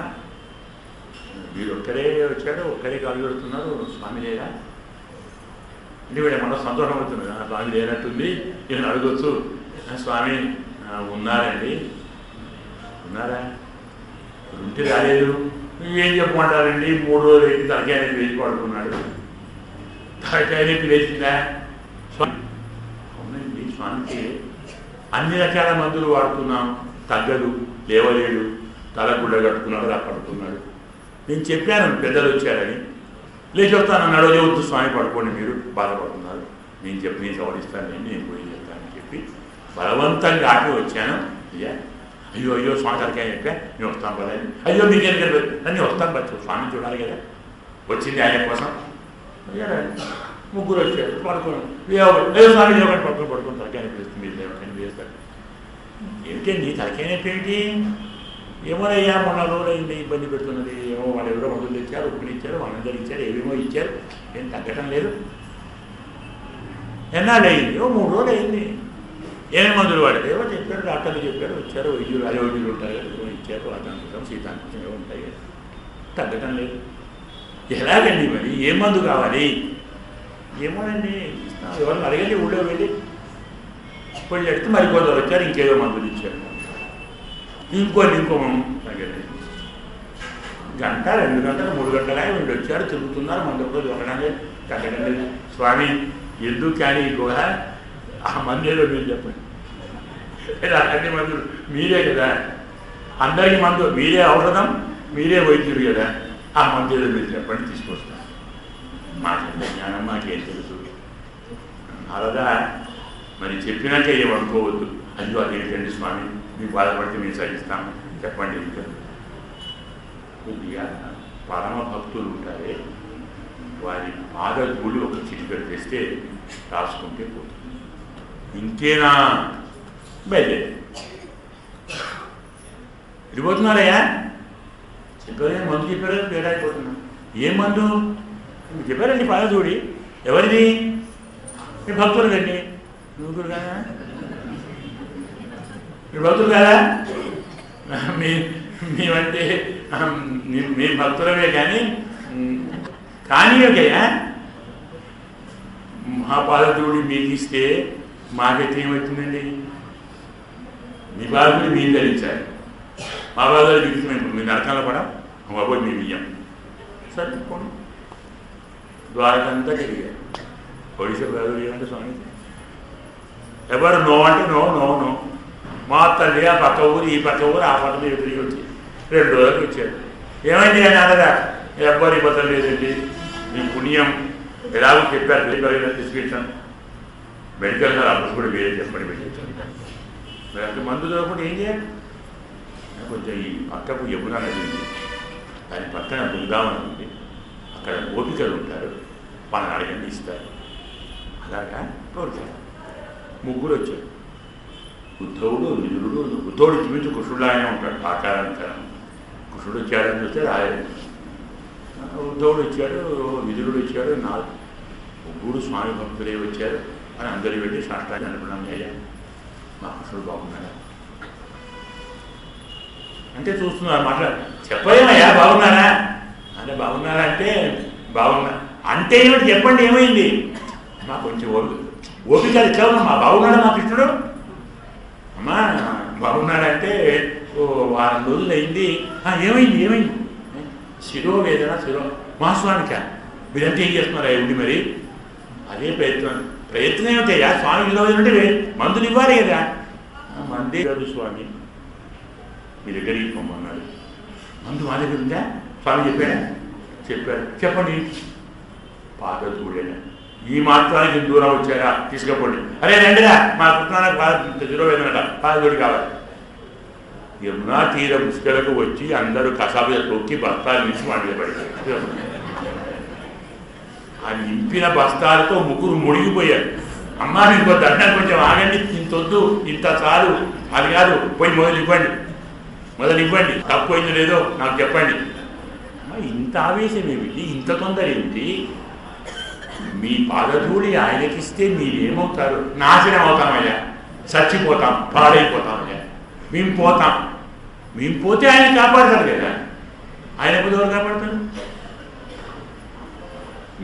మీరు ఒక్కరే వచ్చాడు, ఒక్కరే కాలు కడుతున్నారు, స్వామి లేదా అంటే వీళ్ళ మనకు సంతోషం అవుతుంది. స్వామి లేనట్టుంది, నేను అడగొచ్చు. స్వామి ఉన్నారండి. ఉన్నారా? ఉంటే రాలేదు. ఏం చెప్పమంటారండి, 3 రోజులు అయితే తలకాయ నొప్పి వేసి పడుకున్నాడు. తలకాయ నొప్పి వేసిందా? అవునండి, స్వామికి అన్ని రకాల మందులు వాడుతున్నాం, తగ్గదు, లేవలేడు, తల గుడ్డ కట్టుకున్నాడు, అలా పడుకున్నాడు. నేను చెప్పాను పెద్దలు వచ్చారని, లేచి వస్తానన్నాడు. వద్దు స్వామి పడుకోండి, మీరు బాధపడుతున్నారు, నేను సవరిస్తానండి, నేను పోయి చెప్తానని చెప్పి బలవంతంగా ఆపి వచ్చాను. అయ్యో స్వామి తలకాయ చెప్పా, నేను వస్తాను కదా. అయ్యో మీకేం కదా, నేను వస్తాను బచ్చు, స్వామి చూడాలి కదా, వచ్చింది ఆయన కోసం. ముగ్గురు వచ్చారు, పడుకోను. అయ్యో స్వామి లేవకండి, పడుకొని తలకాయ పిలుస్తుంది, మీరు లేవకండి వేస్తారు. ఏమిటండి తలకాయ నొప్పి ఏమిటి? ఏమోనయ్యా మొన్న రోజులైంది ఇబ్బంది పెడుతున్నది, ఏమో వాళ్ళు ఎవరో మందులు తెచ్చారు, ఉప్పుని ఇచ్చారు, వాళ్ళందరూ ఇచ్చారు, ఏమేమో ఇచ్చారు, ఏం తగ్గటం లేదు. ఎన్నాళ్ళు అయింది? 3 రోజులు అయింది. ఏమేమి మందులు వాడారు? ఏమో చెప్పారు, డాక్టర్లు చెప్పారు, వచ్చారు, వైద్యులు వైద్యులు ఉంటారు కదా, ఇచ్చారు, వాతానుకుంటాం, శీతానుకుంటాం ఏమో ఉంటాయి కదా, తగ్గటం లేదు. ఎలాగండి మరి, ఏ మందు కావాలి? ఏమోనండి ఎవరిని అడగండి, ఊళ్ళో వెళ్ళి అడిగితే మరికొందరు వచ్చారు, ఇంకేదో మందులు ఇచ్చారు, ఇంకో తగ్గండి. 1 గంట 2 గంటలు 3 గంటలు వీళ్ళు వచ్చారు, తిరుగుతున్నారు, మందు ఒకటి దొరకడానికి తగ్గడం లేదు. స్వామి ఎందుకు కానీ కూడా ఆ మందు ఏదో మీరు చెప్పండి. అన్ని మందులు మీరే కదా, అందరికీ మందు మీరే, ఔషధం మీరే, వైద్యులు కదా, ఆ మందు ఏదో మీరు చెప్పండి, తీసుకొస్తాను. మాకెంత జ్ఞానం, మాకేం తెలుసు అలాగా. మరి చెప్పినాక ఏమనుకోవద్దు, అయ్యో అదేంటండి స్వామి, మీకు బాధపడితే మేము సహిస్తాము, చెప్పండి. ఇంకా కొద్దిగా పరమ భక్తులు ఉంటారే, వారి పాదధూళి ఒక చిటికెడు తెస్తే రాసుకుంటే పోతుంది. ఇంకేనా బయలుదేరి వెళ్ళిపోతున్నారయ్యా. చెప్పారు మందు చెప్పారు, తేడా అయిపోతున్నా. ఏం మందు చెప్పారండి? పాదధూళి. ఎవరిది? మీ భక్తులు కండి. నువ్వురు కదా, మీ భక్తులు కదా, మేమంటే మీ భక్తులమే కానీ ఒకయ్యా మా పాదధూళి మీకు ఇస్తే మాకైతే ఏమవుతుందండి? మీ బాధలు మీరు ధరించాలి, మా బాధలు మీకు మేము మీ నరకంలో పడా బాబోయ్ మీ బియ్యం సార్ చెప్పుకోండి. ద్వారకంతా తిరిగారు. ఒడిశా బాధలు ఏమంటే స్వామి ఎవరు నో అంటే నో నో నో. మా తల్లి ఆ పక్క ఊరు ఈ పక్క ఊరు ఆ పక్క మీద తిరిగి వచ్చి 2 రోజులకు వచ్చారు. ఏమైంది అని అనగా ఎవ్వరు ఇబ్బంది లేదండి, మీ పుణ్యం ఎలాగో చెప్పారు డిస్క్రిప్షన్, మెడికల్ సార్ అప్పుడు కూడా వేరే చెప్పండి పెట్టించాను. మరి అక్కడ మందు దొరకకుండా ఏం చేయాలి? కొంచెం ఈ పక్కకు యమునా నది ఉంది, దాని పక్కన బృందావనం ఉంది, అక్కడ గోపికలు ఉంటారు, వాళ్ళని అడగండి ఇస్తారు. అలాగా కోరుతారు. ముగ్గురు వచ్చారు. ఉద్ధవుడు, విదురుడు. ఉద్ధవుడు చూపించి కృష్ణుడులాగానే ఉంటాడు ఆకారాంతరం. కృష్ణుడు వచ్చాడని చూస్తే రాలేదు. ఉద్ధవుడు వచ్చాడు, విదురుడు వచ్చాడు, 4 స్వామి భక్తులే వచ్చారు అని అందరూ వెళ్ళి శాస్త్రాన్ని అనుకున్నాం. అయ్యా మా కృష్ణుడు బాగున్నాడా అంటే చూస్తున్నారు, మాట్లాడు చెప్పయ్యా బాగున్నారా అంటే బాగున్నారా అంటే బాగున్నా అంటే ఏమిటి చెప్పండి, ఏమైంది? మా కొంచెం ఓపిక ఎట్లా ఉన్నా, మా బాగున్నాడా మా కృష్ణుడు? అమ్మా బాగున్నాడంటే వారం రోజులు అయింది. ఏమైంది ఏమైంది? శిరోవేదన మహాస్వామిక మీరంతా ఏం చేస్తున్నారా ఉండి మరి? అదే ప్రయత్నం ఏమిటయ్యా స్వామి శిరోవేదన అంటే మందులు ఇవ్వాలి కదా. మందే కాదు స్వామి, మీ దగ్గరికి పొమ్మన్నాడు. మందు మా దగ్గర ఉందా? స్వామి చెప్పాడు. చెప్పండి. పాదధూళిన ఈ మాత్రానికి దూరం వచ్చారా? తీసుకపోండి. అరే రండిరా, మా కృష్ణానికి శిరోవేదనట, పాదధూళి కావాలి. యమునా తీర పుష్కరకు వచ్చి అందరూ కసాబుల తొక్కి బస్తాలు నించి వాడి పడిపోయారు. ఆ నింపిన బస్తాలతో ముగ్గురు ముడిగిపోయారు. అమ్మా ఇంకో దండం కొంచెం ఆగండి, ఇంతొద్దు, ఇంత చాలు, అది కాదు, పోయి మొదలు ఇవ్వండి, తప్పు అయింది లేదో నాకు చెప్పండి. ఇంత ఆవేశం ఏమిటి, ఇంత తొందర ఏమిటి? మీ పాదధూళి ఆయనకిస్తే మీరేమవుతారు? నాశనం అవుతామయ్యా, చచ్చిపోతాం, పాడైపోతామయ్యా. మేము పోతే ఆయన కాపాడతారు కదా. ఆయన పోతే ఎవరు కాపాడతారు?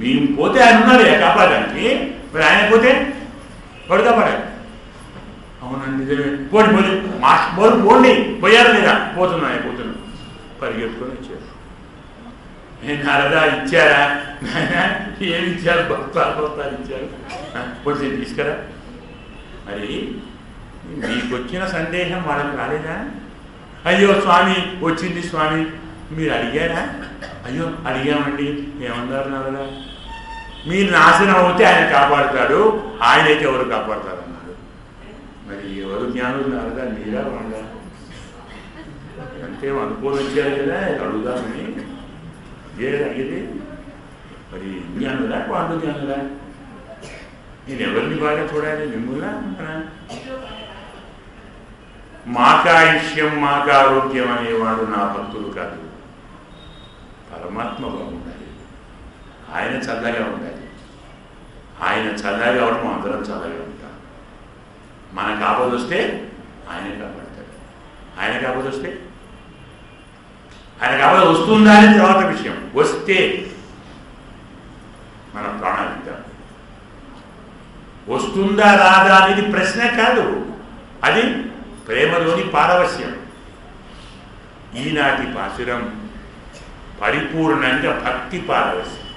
మేము పోతే ఆయన ఉన్నారు కాపాడడానికి, మరి ఆయన పోతే వాడు కాపాడాలి. అవునండి పోండి, పోయారు లేదా? పోతున్నాయి పరిగెత్తుకొని వచ్చారు. నారదా ఇచ్చారా? ఏమి ఇచ్చారు? బస్తాలు ఇచ్చారు. కొంచెం తీసుకురా. మరి మీకు వచ్చిన సందేహం వాళ్ళకి రాలేదా? అయ్యో స్వామి వచ్చింది స్వామి, మీరు అడిగారా? అయ్యో అడిగామండి. ఏమన్నారు నారదా? మీరు నాశనం అవుతే ఆయన కాపాడుతాడు, ఆయనైతే ఎవరు కాపాడుతారు అన్నారు. మరి ఎవరు జ్ఞానులు నారదా? మీరా వాళ్ళ? అంటే అనుకోని వచ్చారు కదా, అడుగుదామని అడిగేది. మరి జ్ఞానులా వాళ్ళు జ్ఞానులా? నేను ఎవరిని బాగా చూడాలి, మిమ్మల్ని అంటున్నా? మాకాయుష్యం మాకారోగ్యం అనేవాడు నా భక్తులు కాదు. పరమాత్మ బాగుండాలి, ఆయన చల్లగా ఉండాలి. ఆయన చల్లగా అవడం అందరం చల్లగా ఉంటాం. మనకు ఆపద వస్తే ఆయన కాపాడతాడు. ఆయనకు ఆపద వస్తే ఆయనకు ఆపద వస్తుందా అని తర్వాత విషయం. వస్తే మన ప్రాణాలు ఇద్దాం. వస్తుందా రాదా అనేది ప్రశ్న కాదు, అది ప్రేమలోని పారవశ్యం. ఈనాటి పాసురం పరిపూర్ణంగా భక్తి పారవశ్యం.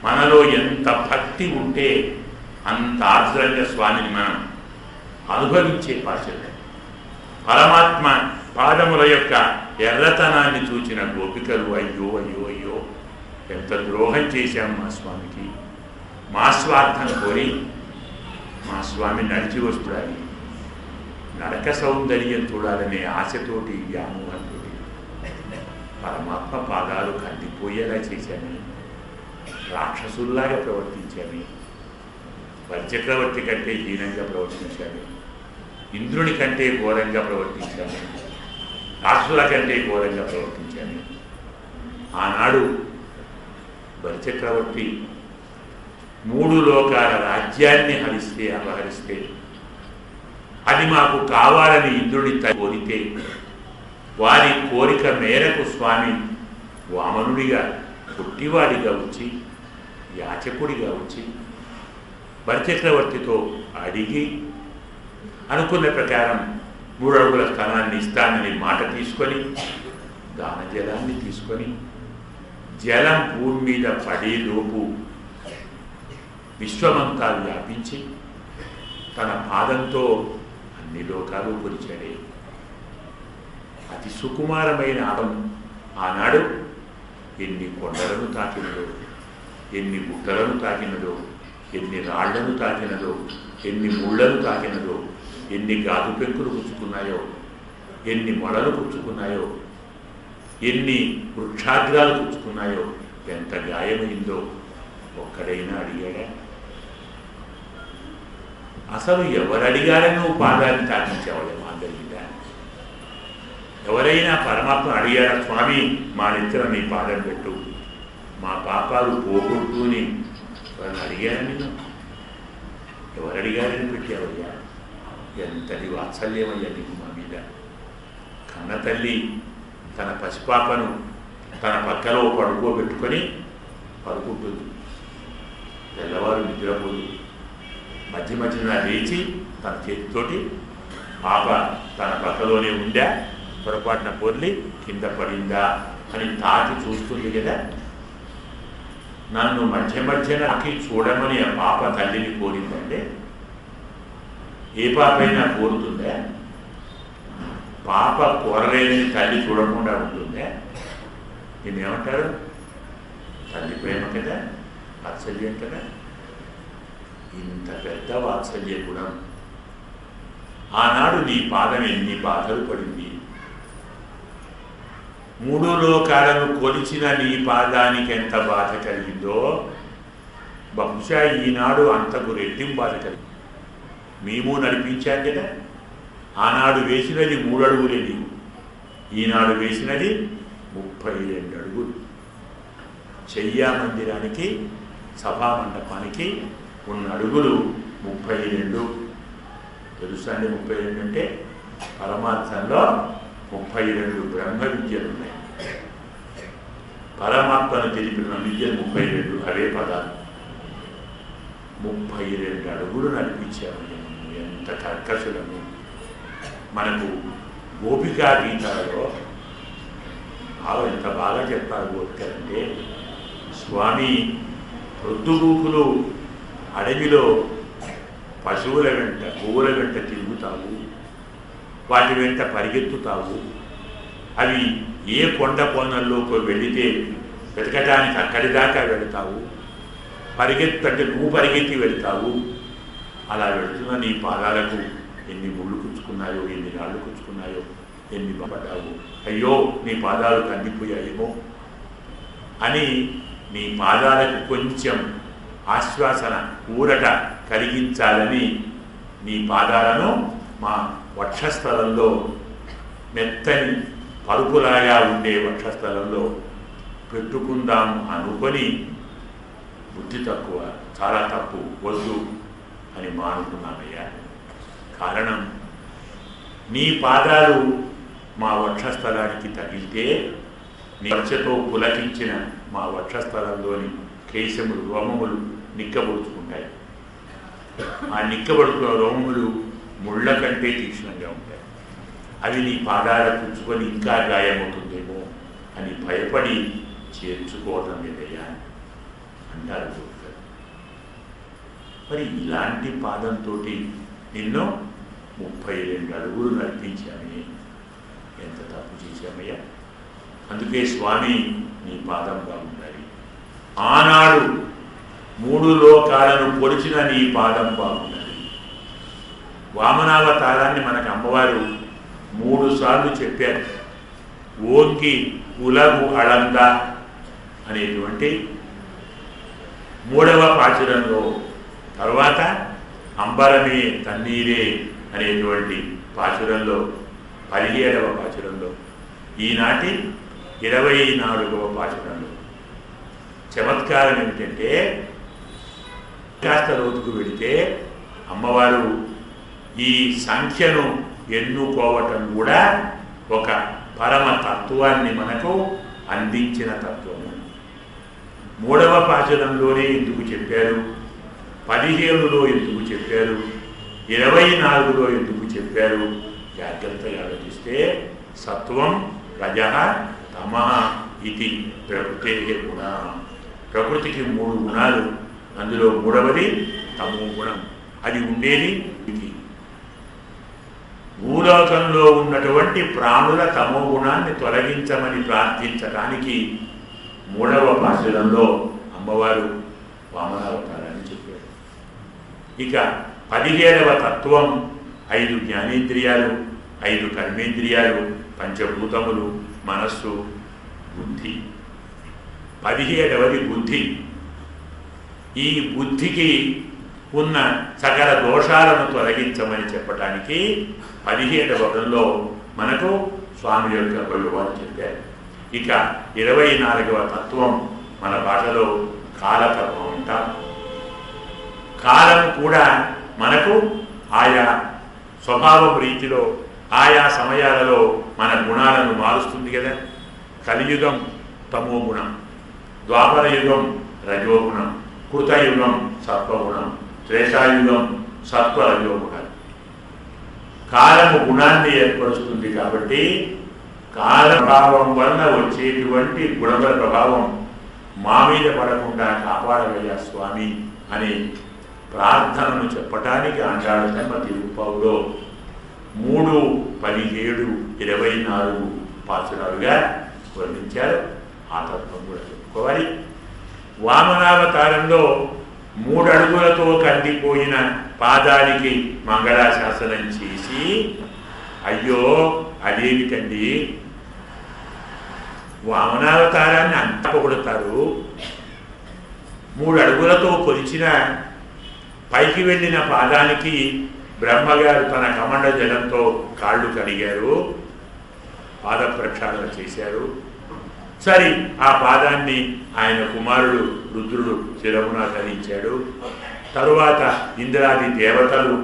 మనలో ఎంత భక్తి ఉంటే అంత ఆర్ద్రంగా స్వామిని మనం అనుభవించే పాసురం. పరమాత్మ పాదముల యొక్క ఎర్రతనాన్ని చూచిన గోపికలు అయ్యో అయ్యో అయ్యో ఎంత ద్రోహం చేశాం మా స్వామికి, మా స్వార్థం కోరి మా స్వామి నడిచి వస్తున్నాడు, నరక సౌందర్యం చూడాలనే ఆశతోటి వ్యామోహంతో పరమాత్మ పాదాలు కందిపోయేలా చేశాను. రాక్షసుల్లాగా ప్రవర్తించాను. బలిచక్రవర్తి కంటే హీనంగా ప్రవర్తించాను. ఇంద్రుని కంటే ఘోరంగా ప్రవర్తించాను. రాక్షసుల కంటే ఘోరంగా ప్రవర్తించాను. ఆనాడు బలిచక్రవర్తి 3 లోకాల రాజ్యాన్ని అపహరిస్తే అది మాకు కావాలని ఇంద్రుడి కోరితే వారి కోరిక మేరకు స్వామి వామనుడిగా పుట్టివాడిగా వచ్చి యాచకుడిగా వచ్చి బలిచక్రవర్తితో అడిగి అనుకున్న ప్రకారం 3 అడుగుల స్థలాన్ని ఇస్తానని మాట తీసుకొని దానజలాన్ని తీసుకొని జలం భూమి మీద పడేలోపు విశ్వమంతా వ్యాపించి తన పాదంతో అన్ని లోకాలు కొలిచాడే. అతి సుకుమారమైన ఆనాడు ఎన్ని కొండలను తాకినదో, ఎన్ని గుట్టలను తాకినదో, ఎన్ని రాళ్లను తాకినదో, ఎన్ని ముళ్లను తాకినదో, ఎన్ని గాజు పెంకులు పుచ్చుకున్నాయో, ఎన్ని మొడలు పుచ్చుకున్నాయో, ఎన్ని వృక్షాగ్రాలు పుచ్చుకున్నాయో, ఎంత గాయమైందో ఒక్కడైనా అడిగాడా? అసలు ఎవరు అడిగారని నువ్వు పాదాన్ని తాకించావు మాంగళ్యా? ఎవరైనా పరమాత్మ అడిగారా? స్వామి మా నెత్తిన నీ పాదం పెట్టు, మా పాపాలు పోగొట్టుని వాళ్ళని అడిగారని? ఎవరు అడిగారని పెట్టావయ్యా? ఎంతటి వాత్సల్యమయ్యా నీకు మా మీద. కన్న తల్లి తన పసిపాపను తన పక్కలో పడుకోబెట్టుకొని పడుకుంటుంది. తెల్లవారు నిద్రపోదు. మధ్య మధ్యన లేచి తన చేతితోటి పాప తన పక్కలోనే ఉందా, పొరపాటున పొర్లి కింద పడిందా అని తాకి చూస్తుంది కదా. నన్ను మధ్య మధ్యన నాకి చూడమని ఆ పాప తల్లిని కోరిందంటే ఏ పాప అయినా కోరుతుందా? పాప కోరలేదని తల్లి చూడకుండా ఉంటుందా? దీన్నేమంటారు? తల్లి ప్రేమ కదా, వాత్సల్యం కదా. ఇంత పెద్ద వాత్సల్య గుణం. ఆనాడు నీ పాదం ఎన్ని బాధలు పడింది. 3 లోకాలను కొలిచిన నీ పాదానికి ఎంత బాధ కలిగిందో బహుశా ఈనాడు అంతకు రెట్టింపు బాధ కలిగింది. మేము నడిపించాం కదా. ఆనాడు వేసినది 3 అడుగులే నీవు, ఈనాడు వేసినది 32 అడుగులు. చెయ్యా మందిరానికి, సభా మండపానికి ఉన్న అడుగులు 32. తెలుసా అండి? 32 అంటే పరమార్థంలో 32 బ్రహ్మ విద్యలు ఉన్నాయి. పరమాత్మను తెలిపిన విద్యలు 32, అవే పదాలు. 32 అడుగులు నడిపించామని ఎంత కర్కశులము. మనకు గోపికా గీతాలలో ఎంత బాగా చెప్పారు గోపికలంటే, స్వామి ప్రొద్దుగూకులు అడవిలో పశువుల వెంట, గోవుల వెంట తిరుగుతావు, వాటి వెంట పరిగెత్తుతావు. అవి ఏ కొండ కోనల్లోకి వెళితే వెతకటానికి అక్కడి దాకా వెళతావు. అంటే నువ్వు పరిగెత్తి వెళతావు. అలా వెళుతున్న నీ పాదాలకు ఎన్ని ముళ్ళు కుచ్చుకున్నాయో, ఎన్ని రాళ్ళు కుచ్చుకున్నాయో, ఎన్ని పడ్డావు. అయ్యో నీ పాదాలు కందిపోయాయేమో అని నీ పాదాలకు కొంచెం ఆశ్వాసన, ఊరట కలిగించాలని నీ పాదాలను మా వక్షస్థలంలో, మెత్తని పరుపులాగా ఉండే వక్షస్థలంలో పెట్టుకుందాము అనుకొని బుద్ధి తక్కువ, చాలా తప్పు, వద్దు అని మానుకున్నామయ్యా. కారణం నీ పాదాలు మా వక్షస్థలానికి తగిలితే నీ వక్షతో పులకించిన మా వక్షస్థలంలోని కేశములు, రోమములు నిక్కబొడుచుకుంటాయి. ఆ నిక్కబడుకున్న రోమములు ముళ్ళ కంటే తీక్షణంగా ఉంటాయి. అవి నీ పాదాల పుచ్చుకొని ఇంకా గాయమవుతుందేమో అని భయపడి చేర్చుకోవటం లేదయ్యా అంటారు. మరి ఇలాంటి పాదంతో నిన్ను 32 అడుగులు నడిపించామని ఎంత తప్పు చేశామయ్యా. అందుకే స్వామి నీ పాదం బాగుండాలి. ఆనాడు 3 లోకాలను పొడిచిన నీ పాదం బాగుండాలి. వామనావతారాన్ని మనకు అమ్మవారు 3 సార్లు చెప్పారు. ఓంకి ఉలగు అళంద అనేటువంటి 3వ పాచురంలో, తర్వాత అంబరమే తన్నీరే అనేటువంటి పాచురంలో, 17వ పాచురంలో, ఈనాటి 24వ పాచురంలో. చమత్కారం ఏమిటంటే కాస్త రోజుకు వెళితే అమ్మవారు ఈ సంఖ్యను ఎన్నుకోవటం కూడా ఒక పరమ తత్వాన్ని మనకు అందించిన తత్వము. 3వ పాచురంలోనే ఎందుకు చెప్పారు, 15లో ఎందుకు చెప్పారు, 24లో ఎందుకు చెప్పారు? జాగ్రత్తగా ఆలోచిస్తే సత్వం, రజః, తమః ఇది ప్రకృతే గుణ. ప్రకృతికి 3 గుణాలు, అందులో 3వది తమో గుణం. అది ఉండేది భూలోకంలో ఉన్నటువంటి ప్రాణుల తమో గుణాన్ని తొలగించమని ప్రార్థించడానికి 3వ పాశురంలో అమ్మవారు వామనావతారాన్ని చెప్పారు. ఇక 17వ తత్వం 5 జ్ఞానేంద్రియాలు, 5 కర్మేంద్రియాలు, పంచభూతములు, మనస్సు, బుద్ధి. 17వది బుద్ధి. ఈ బుద్ధికి ఉన్న సకల దోషాలను తొలగించమని చెప్పటానికి 17వ వదంలో మనకు స్వామి యొక్క వివరాలు చెప్పారు. ఇక 24వ తత్వం మన భాషలో కాలతత్వం అంటాం. కాలం కూడా మనకు ఆయా స్వభావం రీతిలో, ఆయా సమయాలలో మన గుణాలను మారుస్తుంది కదా. కలియుగం తమో గుణం, ద్వాపర యుగం రజోగుణం, కృతయుగం సత్వగుణం, త్రేతాయుగం సత్వరజోగుణం. కాలము గుణాన్ని ఏర్పరుస్తుంది కాబట్టి కాల ప్రభావం వలన వచ్చేటువంటి గుణముల ప్రభావం మా మీద పడకుండా కాపాడవయ్యా స్వామి అనే ప్రార్థనను చెప్పటానికి ఆండాళ్ళమ్మ తిరుప్పావులో 3, 17, 24 పాసురాలుగా వర్ణించారు. ఆ తత్వం కూడా చెప్పుకోవాలి. వామనావతారంలో 3 అడుగులతో కందిపోయిన పాదానికి మంగళాశాసనం చేసి, అయ్యో అదేమిటండి వామనావతారాన్ని అంతా పొగుడతారు, 3 అడుగులతో కొలిచిన పైకి వెళ్ళిన పాదానికి బ్రహ్మగారు తన కమండ జలంతో కాళ్ళు కడిగారు, పాద ప్రక్షాళన చేశారు. సరి ఆ పాదాన్ని ఆయన కుమారుడు రుద్రుడు శిరమున ధరించాడు. తరువాత ఇంద్రాది దేవతలు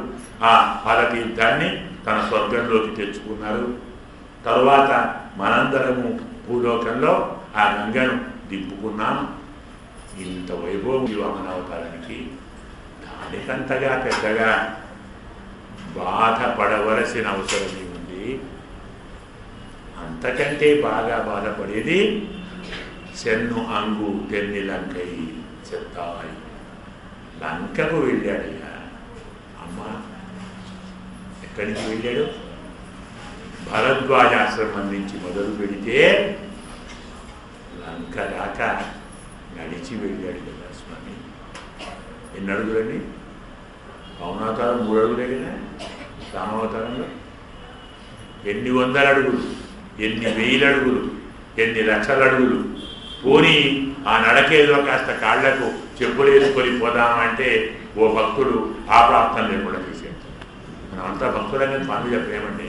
ఆ పాదతీర్థాన్ని తన స్వర్గంలోకి తెచ్చుకున్నారు. తరువాత మనందరము భూలోకంలో ఆ గంగను దింపుకున్నాం. ఇంత వైభవం వామనావతారానికి. దానికంతగా పెద్దగా బాధపడవలసిన అవసరం ఉంది. అంతకంటే బాగా బాధపడేది సెన్ను అంగు తెన్ని లంకై చెప్తాయి. లంకకు వెళ్ళాడయ్యా. అమ్మ ఎక్కడి నుంచి వెళ్ళాడు? భరద్వాజాశ్రమం నుంచి మొదలు పెడితే లంక దాకా నడిచి వెళ్ళాడు కదా స్వామి. ఎన్ని అడుగులండి? పౌనావతారం 3 అడుగులే కదా. రామావతారంలో ఎన్ని 100 అడుగులు, ఎన్ని 1000 అడుగులు, ఎన్ని లక్షల అడుగులు. పోనీ ఆ నడకేదో కాస్త కాళ్లకు చెప్పులు వేసుకొని పోదామంటే ఓ భక్తుడు ఆ ప్రాప్తం లేకుండా చేశాడు. మనమంతా భక్తులని స్వామి చెప్పేమండి.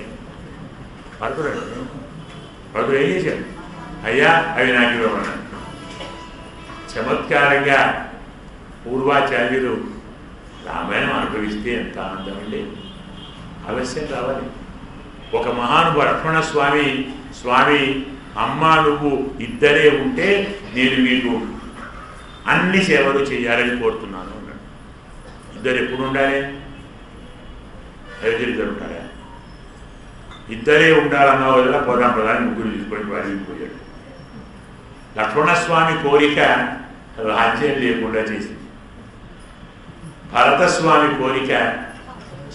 భక్తుడండి. భక్తుడు ఏం చేశాడు? అయ్యా అవి నాకు ఇవ్వమన్నాడు. చమత్కారంగా పూర్వాచార్యులు రామాయణం అనుభవిస్తే ఎంత ఆనందం అండి. అవశ్యం రావాలి. ఒక మహానుభావుడు లక్ష్మణస్వామి స్వామి అమ్మ నువ్వు ఇద్దరే ఉంటే నేను మీకు అన్ని సేవలు చేయాలని కోరుతున్నాను అన్నాడు. ఇద్దరు ఎప్పుడు ఉండాలి? ఇద్దరు ఉంటారా? ఇద్దరే ఉండాలన్న వల్ల పోదాం ప్రధాని ముగ్గురు తీసుకొని వాడికి పోయాడు. లక్ష్మణస్వామి కోరిక రాజ్యం లేకుండా చేసింది. భరతస్వామి కోరిక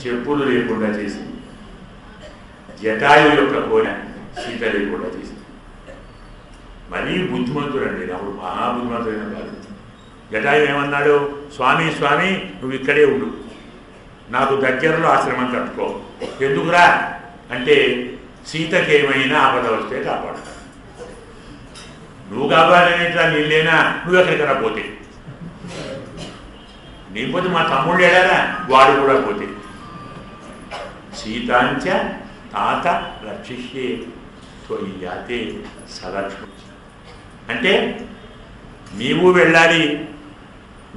చెప్పులు లేకుండా చేసింది. జటాయు యొక్క కోరిక సీత లేకుండా చేసింది. మరీ బుద్ధిమంతుడండి రాముడు, మహాబుద్ధిమంతుడైన కాదు. జటాయు ఏమన్నాడు? స్వామి స్వామి నువ్వు ఇక్కడే ఉండు, నాకు దగ్గరలో ఆశ్రమం కట్టుకో. ఎందుకురా అంటే సీతకి ఏమైనా ఆపద వస్తే కాపాడుతా. నువ్వు కాపాడనేట్లా నీళ్ళేనా, నువ్వు ఎక్కడికైనా పోతే. నీ పోతే మా తమ్ముడు ఏడారా, వాడు కూడా పోతే. సీతాంచ తాత రక్షిష్యే త్వయియాతే సలక్ష్మి అంటే నీవు వెళ్ళాలి,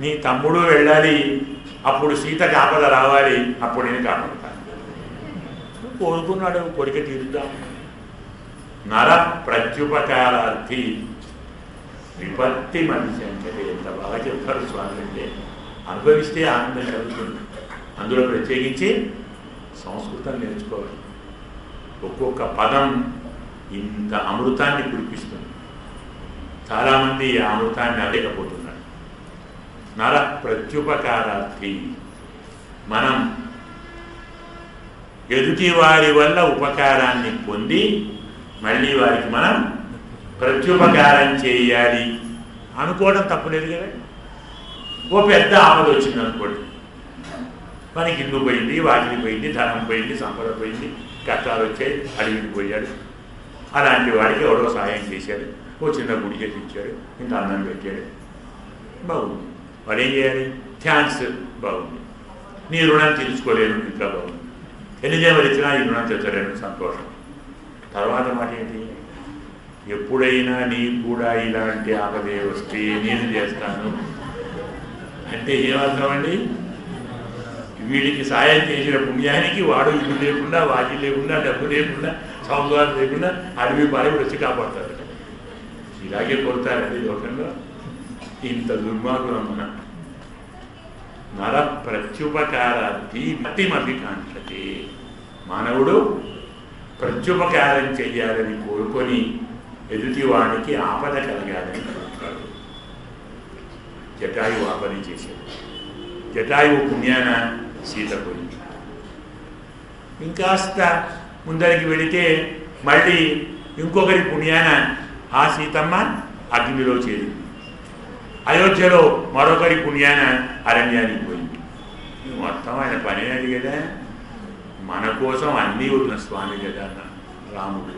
నీ తమ్ముడు వెళ్ళాలి, అప్పుడు సీతకి ఆపద రావాలి, అప్పుడు నేను కాపాడుతాను. కోరుకున్నాడు, కోరిక తీరుద్దాం. నర ప్రత్యుపకారార్థి విపత్తి మనిషి అంటే ఎంత బాగా చెప్తారు స్వామి. అంటే అనుభవిస్తే ఆనందం కలుగుతుంది. అందులో ప్రత్యేకించి సంస్కృతం నేర్చుకోవాలి. ఒక్కొక్క పదం ఇంత అమృతాన్ని కురిపిస్తుంది. చాలామంది ఆ అమృతాన్ని అలేకపోతున్నారు. నర ప్రత్యుపకారార్థి మనం ఎదుటి వారి వల్ల ఉపకారాన్ని పొంది మళ్ళీ వారికి మనం ప్రత్యుపకారం చేయాలి అనుకోవడం తప్పులేదు కదా. ఓ పెద్ద ఆపద వచ్చింది అనుకోండి, మనకి ఇల్లు పోయింది, వాకిలి పోయింది, ధనం పోయింది, సంపద పోయింది, కష్టాలు వచ్చాయి, అడవికి పోయాడు. అలాంటి వాడికి ఎవడో సాయం చేశాడు, ఓ చిన్న గుడి చేసి ఇచ్చాడు, ఇంత అన్నం పెట్టాడు, బాగుంది. వాడు ఏం చేయాలి? థ్యాంక్స్, బాగుంది. నీ రుణం తీర్చుకోలేను, ఇంకా బాగుంది. ఎన్ని జన్మలు ఇచ్చినా ఈ రుణం తెచ్చలేను, సంతోషం. తర్వాత మాట ఏంటి? ఎప్పుడైనా నీకు కూడా ఇలాంటి ఆపదే వస్తే నేను చేస్తాను అంటే ఏమర్థం అండి? వీడికి సాయం చేసిన పుణ్యానికి వాడు ఇల్లు లేకుండా, వాకి లేకుండా, డబ్బు లేకుండా, సంసారం లేకుండా అడవి పారి వచ్చి కాపాడతారు. ఇలాగే కొడతారండి లోకంలో. ఇంత దుర్మార్గులం మనం. నర ప్రత్యుపకారార్థి మతిమపి కాంక్షతే. మానవుడు ప్రత్యుపకారం చెయ్యాలని కోరుకొని ఎదుటివాడికి ఆపద కలగాలని కోరుతాడు. జటాయువు ఆ పని చేశాడు. జటాయువు పుణ్యాన సీత పోయింది. ఇంకాస్త ముందరికి వెళితే మళ్ళీ ఇంకొకరి పుణ్యాన ఆ సీతమ్మ అగ్నిలో చేరింది. అయోధ్యలో మరొకరి పుణ్యాన అరణ్యానికి పోయింది. మొత్తం ఆయన పని అది కదా, మన కోసం అన్నీ ఉన్న స్వామి కదా రాముడు.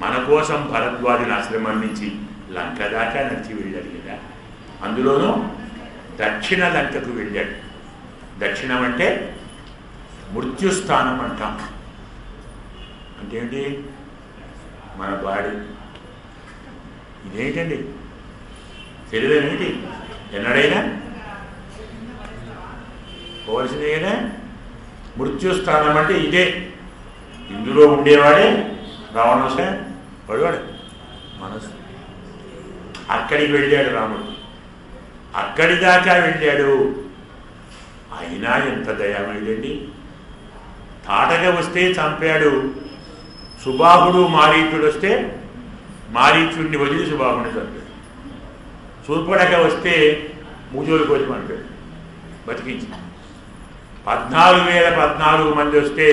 మన కోసం భరద్వాజుని ఆశ్రమం నుంచి లంక దాకా నడిచి వెళ్ళాడు కదా. అందులోనూ దక్షిణ లంకకు వెళ్ళాడు. దక్షిణం అంటే మృత్యుస్థానం అంటాం. అంటే ఏంటి? మన బాడీ. ఇదేంటండి శరీరం ఏంటి? ఎన్నడైనా పోవలసినదేనా? మృత్యుస్థానం అంటే ఇదే. ఇందులో ఉండేవాడే రావణుసే పడివాడు మనసు. అక్కడికి వెళ్ళాడు రాముడు. అక్కడి దాకా వెళ్ళాడు. అయినా ఎంత దయామయుడండి. తాటగా వస్తే చంపాడు. సుబాహుడు మారీచుడు వస్తే మారీచుడిని వదిలి సుబాహుడిని చంపాడు. సూర్పడక వస్తే మూజోలు కోసి పంపాడు, బతికించి. 14,014 మంది వస్తే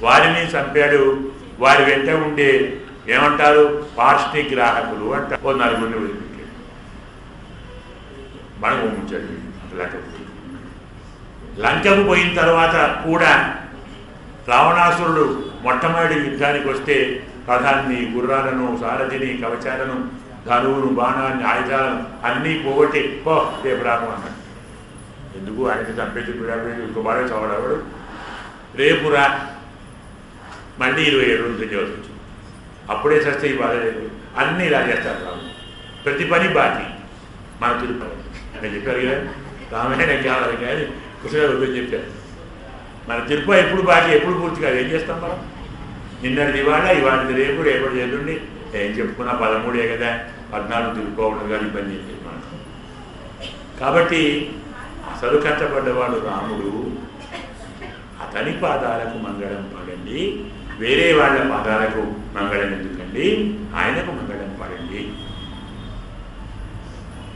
వారిని చంపాడు. వారి వెంట ఉండే ఏమంటారు? పార్ష్ని గ్రాహకులు అంటారు. 4 వదిలిపెట్టాడు. మనకు ఉంచాడు లంకకు. లంకకు పోయిన తర్వాత కూడా రావణాసురుడు మొట్టమొదటి యుద్ధానికి వస్తే రథాన్ని, గుర్రాలను, సారథిని, కవచాలను, ధనువును, బాణాన్ని, ఆయుధాలను అన్నీ పోగొట్టి పో రేపు రాము అన్నాడు. ఎందుకు? ఆయనకి చంపేసి ఇంకో బాగా చవడవాడు. రేపు రా. మళ్ళీ 27 రోజులు చేయవలసి వచ్చింది. అప్పుడే చస్తే ఈ బాధ లేదు. అన్నీ ఇలా చేస్తారు రాము. ప్రతి పని బాకీ. మన తిరుపతి నేను చెప్పారు కదా, రామాయణ కావాలి కానీ కుసగా వద్దని చెప్పారు. మన తిరుపతి ఎప్పుడు బాకీ, ఎప్పుడు పూర్తి కాదు. ఏం చేస్తాం మనం? నిన్నటి ఇవాళ, ఇవాళ రేపు, రేపటి చేద్దండి. ఏం చెప్పుకున్నా 13 కదా, 14 తిరుక్కోవడం కానీ ఇబ్బంది ఏం లేదు మనకు. కాబట్టి అసలు కష్టపడ్డవాడు రాముడు. అతని పాదాలకు మంగళం పడండి, వేరే వాళ్ళ పాదాలకు మంగళం ఎందుకండి? ఆయనకు మంగళం పడండి.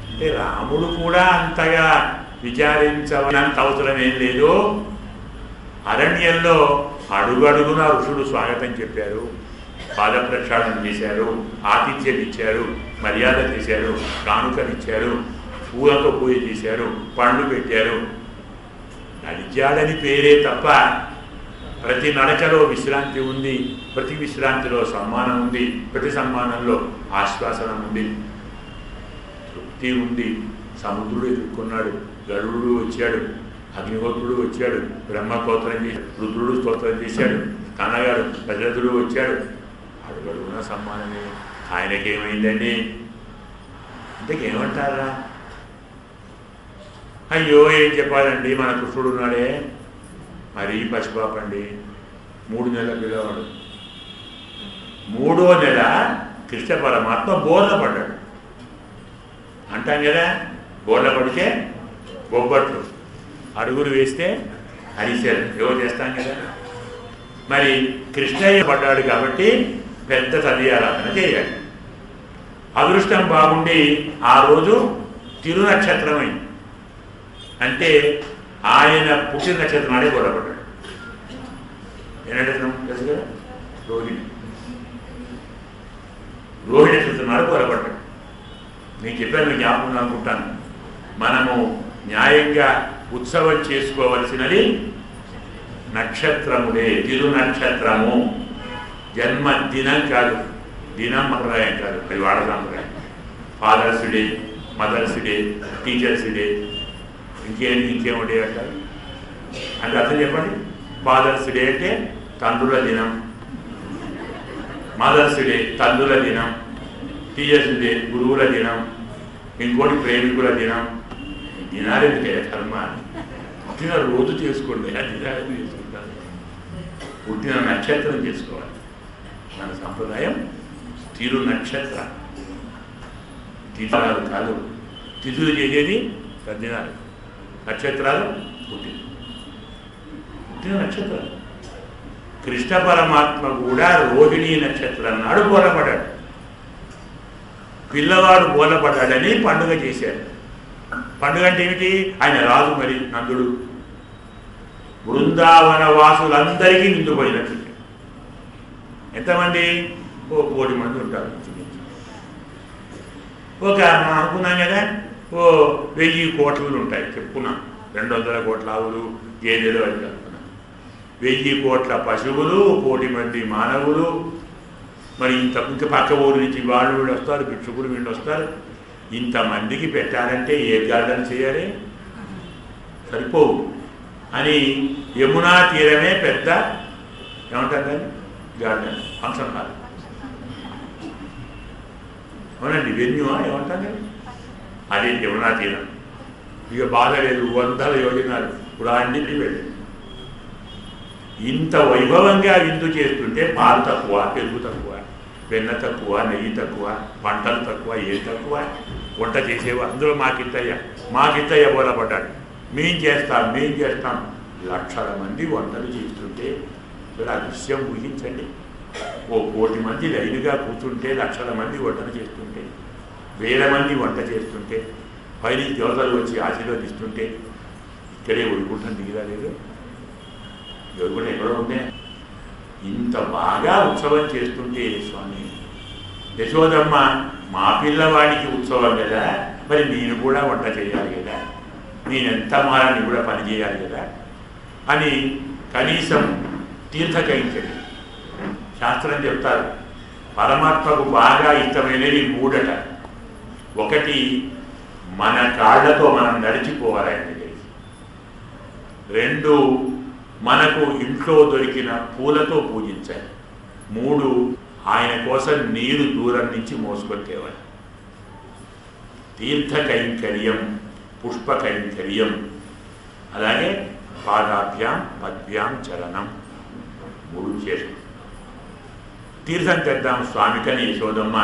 అంటే రాముడు కూడా అంతగా విచారించవనంత అవసరం ఏం లేదు. అరణ్యంలో అడుగడుగున ఋషులు స్వాగతం చెప్పారు, పాద ప్రక్షాళన చేశారు, ఆతిథ్యం ఇచ్చారు, మర్యాద చేశారు, కానుకనిచ్చారు, పూలతో పూజ చేశారు, పండ్లు పెట్టారు. నడిచాడని పేరే తప్ప ప్రతి నడకలో విశ్రాంతి ఉంది, ప్రతి విశ్రాంతిలో సన్మానం ఉంది, ప్రతి సన్మానంలో ఆశ్వాసనం ఉంది, తృప్తి ఉంది. సముద్రుడు ఎదుర్కొన్నాడు, గరుడు వచ్చాడు, అగ్నిహోత్రుడు వచ్చాడు, బ్రహ్మస్తోత్రం చేశాడు, రుద్రుడు స్తోత్రం చేశాడు, కన్నగాడు దశరథుడు వచ్చాడు. అడుగడుగున సమ్మానమే. ఆయనకేమైందండి? ఇంతకేమంటారా? అయ్యో ఏం చెప్పాలండి, మన కృష్ణుడు ఉన్నాడే మరీ పసిపాపండి. 3 నెలల పిల్లవాడు. 3వ నెల కృష్ణ పరమాత్మ బోర్ల పడ్డాడు అంటాం కదా. బోర్ల పడితే బొబ్బట్లు, అడుగులు వేస్తే అరిసెలు ఏవో చేస్తాం కదా. మరి కృష్ణయ్య పడ్డాడు కాబట్టి పెద్ద తదియారాధన చేయాలి. అదృష్టం బాగుండి ఆ రోజు తిరునక్షత్రమైంది. అంటే ఆయన పుట్టిన నక్షత్రం నాడే గొడవపడ్డాడు. ఏ నక్షత్రం తెలుసు కదా? రోహిణి. రోహిణి నక్షత్రం నాడు గొడవపడ్డాడు. నేను చెప్పాను, జ్ఞాపకం అనుకుంటాను. మనము న్యాయంగా ఉత్సవం చేసుకోవలసినది నక్షత్రములే. తిరునక్షత్రము. జన్మదినం కాదు, దినం సంప్రదాయం కాదు, అది వాడ సంప్రదాయం. Father's day, mother's day, teachers day, ఇంకేముండే అంటారు అంటే అర్థం చెప్పండి. ఫాదర్స్ డే అంటే తండ్రుల దినం, మదర్స్ డే తల్లుల దినం, టీచర్స్ డే గురువుల దినం, ఇంకోటి ప్రేమికుల దినం. దినాలు ఎందుకే కర్మ? పుట్టిన రోజు చేసుకోండి, ఆ దినాలు చేసుకుంటారు. పుట్టిన నక్షత్రం చేసుకోవాలి. మన సంప్రదాయం తిరు నక్షత్ర, తిథాలు కాదు. తిథులు చేసేది తద్దినాలు, నక్షత్రాలు పుట్టిన నక్షత్రాలు. కృష్ణ పరమాత్మ కూడా రోహిణీ నక్షత్రం నాడు బోలపడ్డాడు. పిల్లవాడు బోలపడ్డాడని పండుగ చేశారు. పండుగ అంటే ఏమిటి? ఆయన రాజు, మరి నందుడు బృందావన వాసులందరికీ నిండుపోయినట్టు. ఎంతమంది? 1 కోటి మంది ఉంటారు. ఒక మనం అనుకున్నాం కదా, 1000 కోట్లు ఉంటాయి చెప్పుకున్నాం. 200 కోట్ల ఆవులు, గేదెలు అని చెప్పుకున్నాం. 1000 కోట్ల పశువులు, 1 కోటి మంది మానవులు, మరి ఇంకా పక్క ఊరు నుంచి వాళ్ళు వీళ్ళు వస్తారు, భిక్షుకులు వీళ్ళు వస్తారు. ఇంతమందికి పెట్టాలంటే ఏ గార్డెన్ చేయాలి? సరిపోవు అని యమునా తీరమే పెద్ద ఏమంటారు కానీ గార్డెన్, ఫంక్షన్ హాల్. అవునండి, వెన్యూ ఏమంటారు, అది యమునా తీరం. ఇక బాధ లేదు, 100 యోజనాలు ఇప్పుడు అన్నింటినీ వెళ్ళి ఇంత వైభవంగా విందు చేస్తుంటే పాలు తక్కువ, పెరుగు తక్కువ, వెన్న తక్కువ, నెయ్యి తక్కువ, పంటలు తక్కువ, ఏం తక్కువ. వంట చేసేవి అందులో మాకిత్తయ్య బోలపడ్డాడు. మేం చేస్తాం. లక్షల మంది వంటలు చేస్తుంటే ఆ దృశ్యం ఊహించండి. 1 కోటి మంది లైన్గా కూర్చుంటే, లక్షల మంది వంటలు చేస్తుంటే, 1000 మంది వంట చేస్తుంటే, పైన దేవతలు వచ్చి ఆశీర్వదిస్తుంటే, ఇక్కడే వైకుంఠం దిగిరాలేదు, ఎవరు ఎక్కడో ఉంటే ఇంత బాగా ఉత్సవం చేస్తుంటే స్వామి యశోదమ్మ మా పిల్లవాడికి ఉత్సవం కదా, మరి నేను కూడా వంట చేయాలి కదా, నేనెంత మారని కూడా పని చేయాలి కదా అని కనీసం తీర్థకరించండి. శాస్త్రం చెప్తారు, పరమాత్మకు బాగా ఇష్టమైనవి 3. 1 మన కాళ్ళతో మనం నడిచిపోవాలి ఆయన దగ్గరికి. 2 మనకు ఇంట్లో దొరికిన పూలతో పూజించాలి. 3 ఆయన కోసం నీరు దూరం నుంచి మోసుకొచ్చేవాడు. తీర్థ కైంకర్యం, పుష్ప కైంకర్యం, అలాగే పాదాభ్యాం పద్భ్యాం చలనం 3 చేస్తాం. తీర్థం తెద్దాం స్వామికని యశోదమ్మ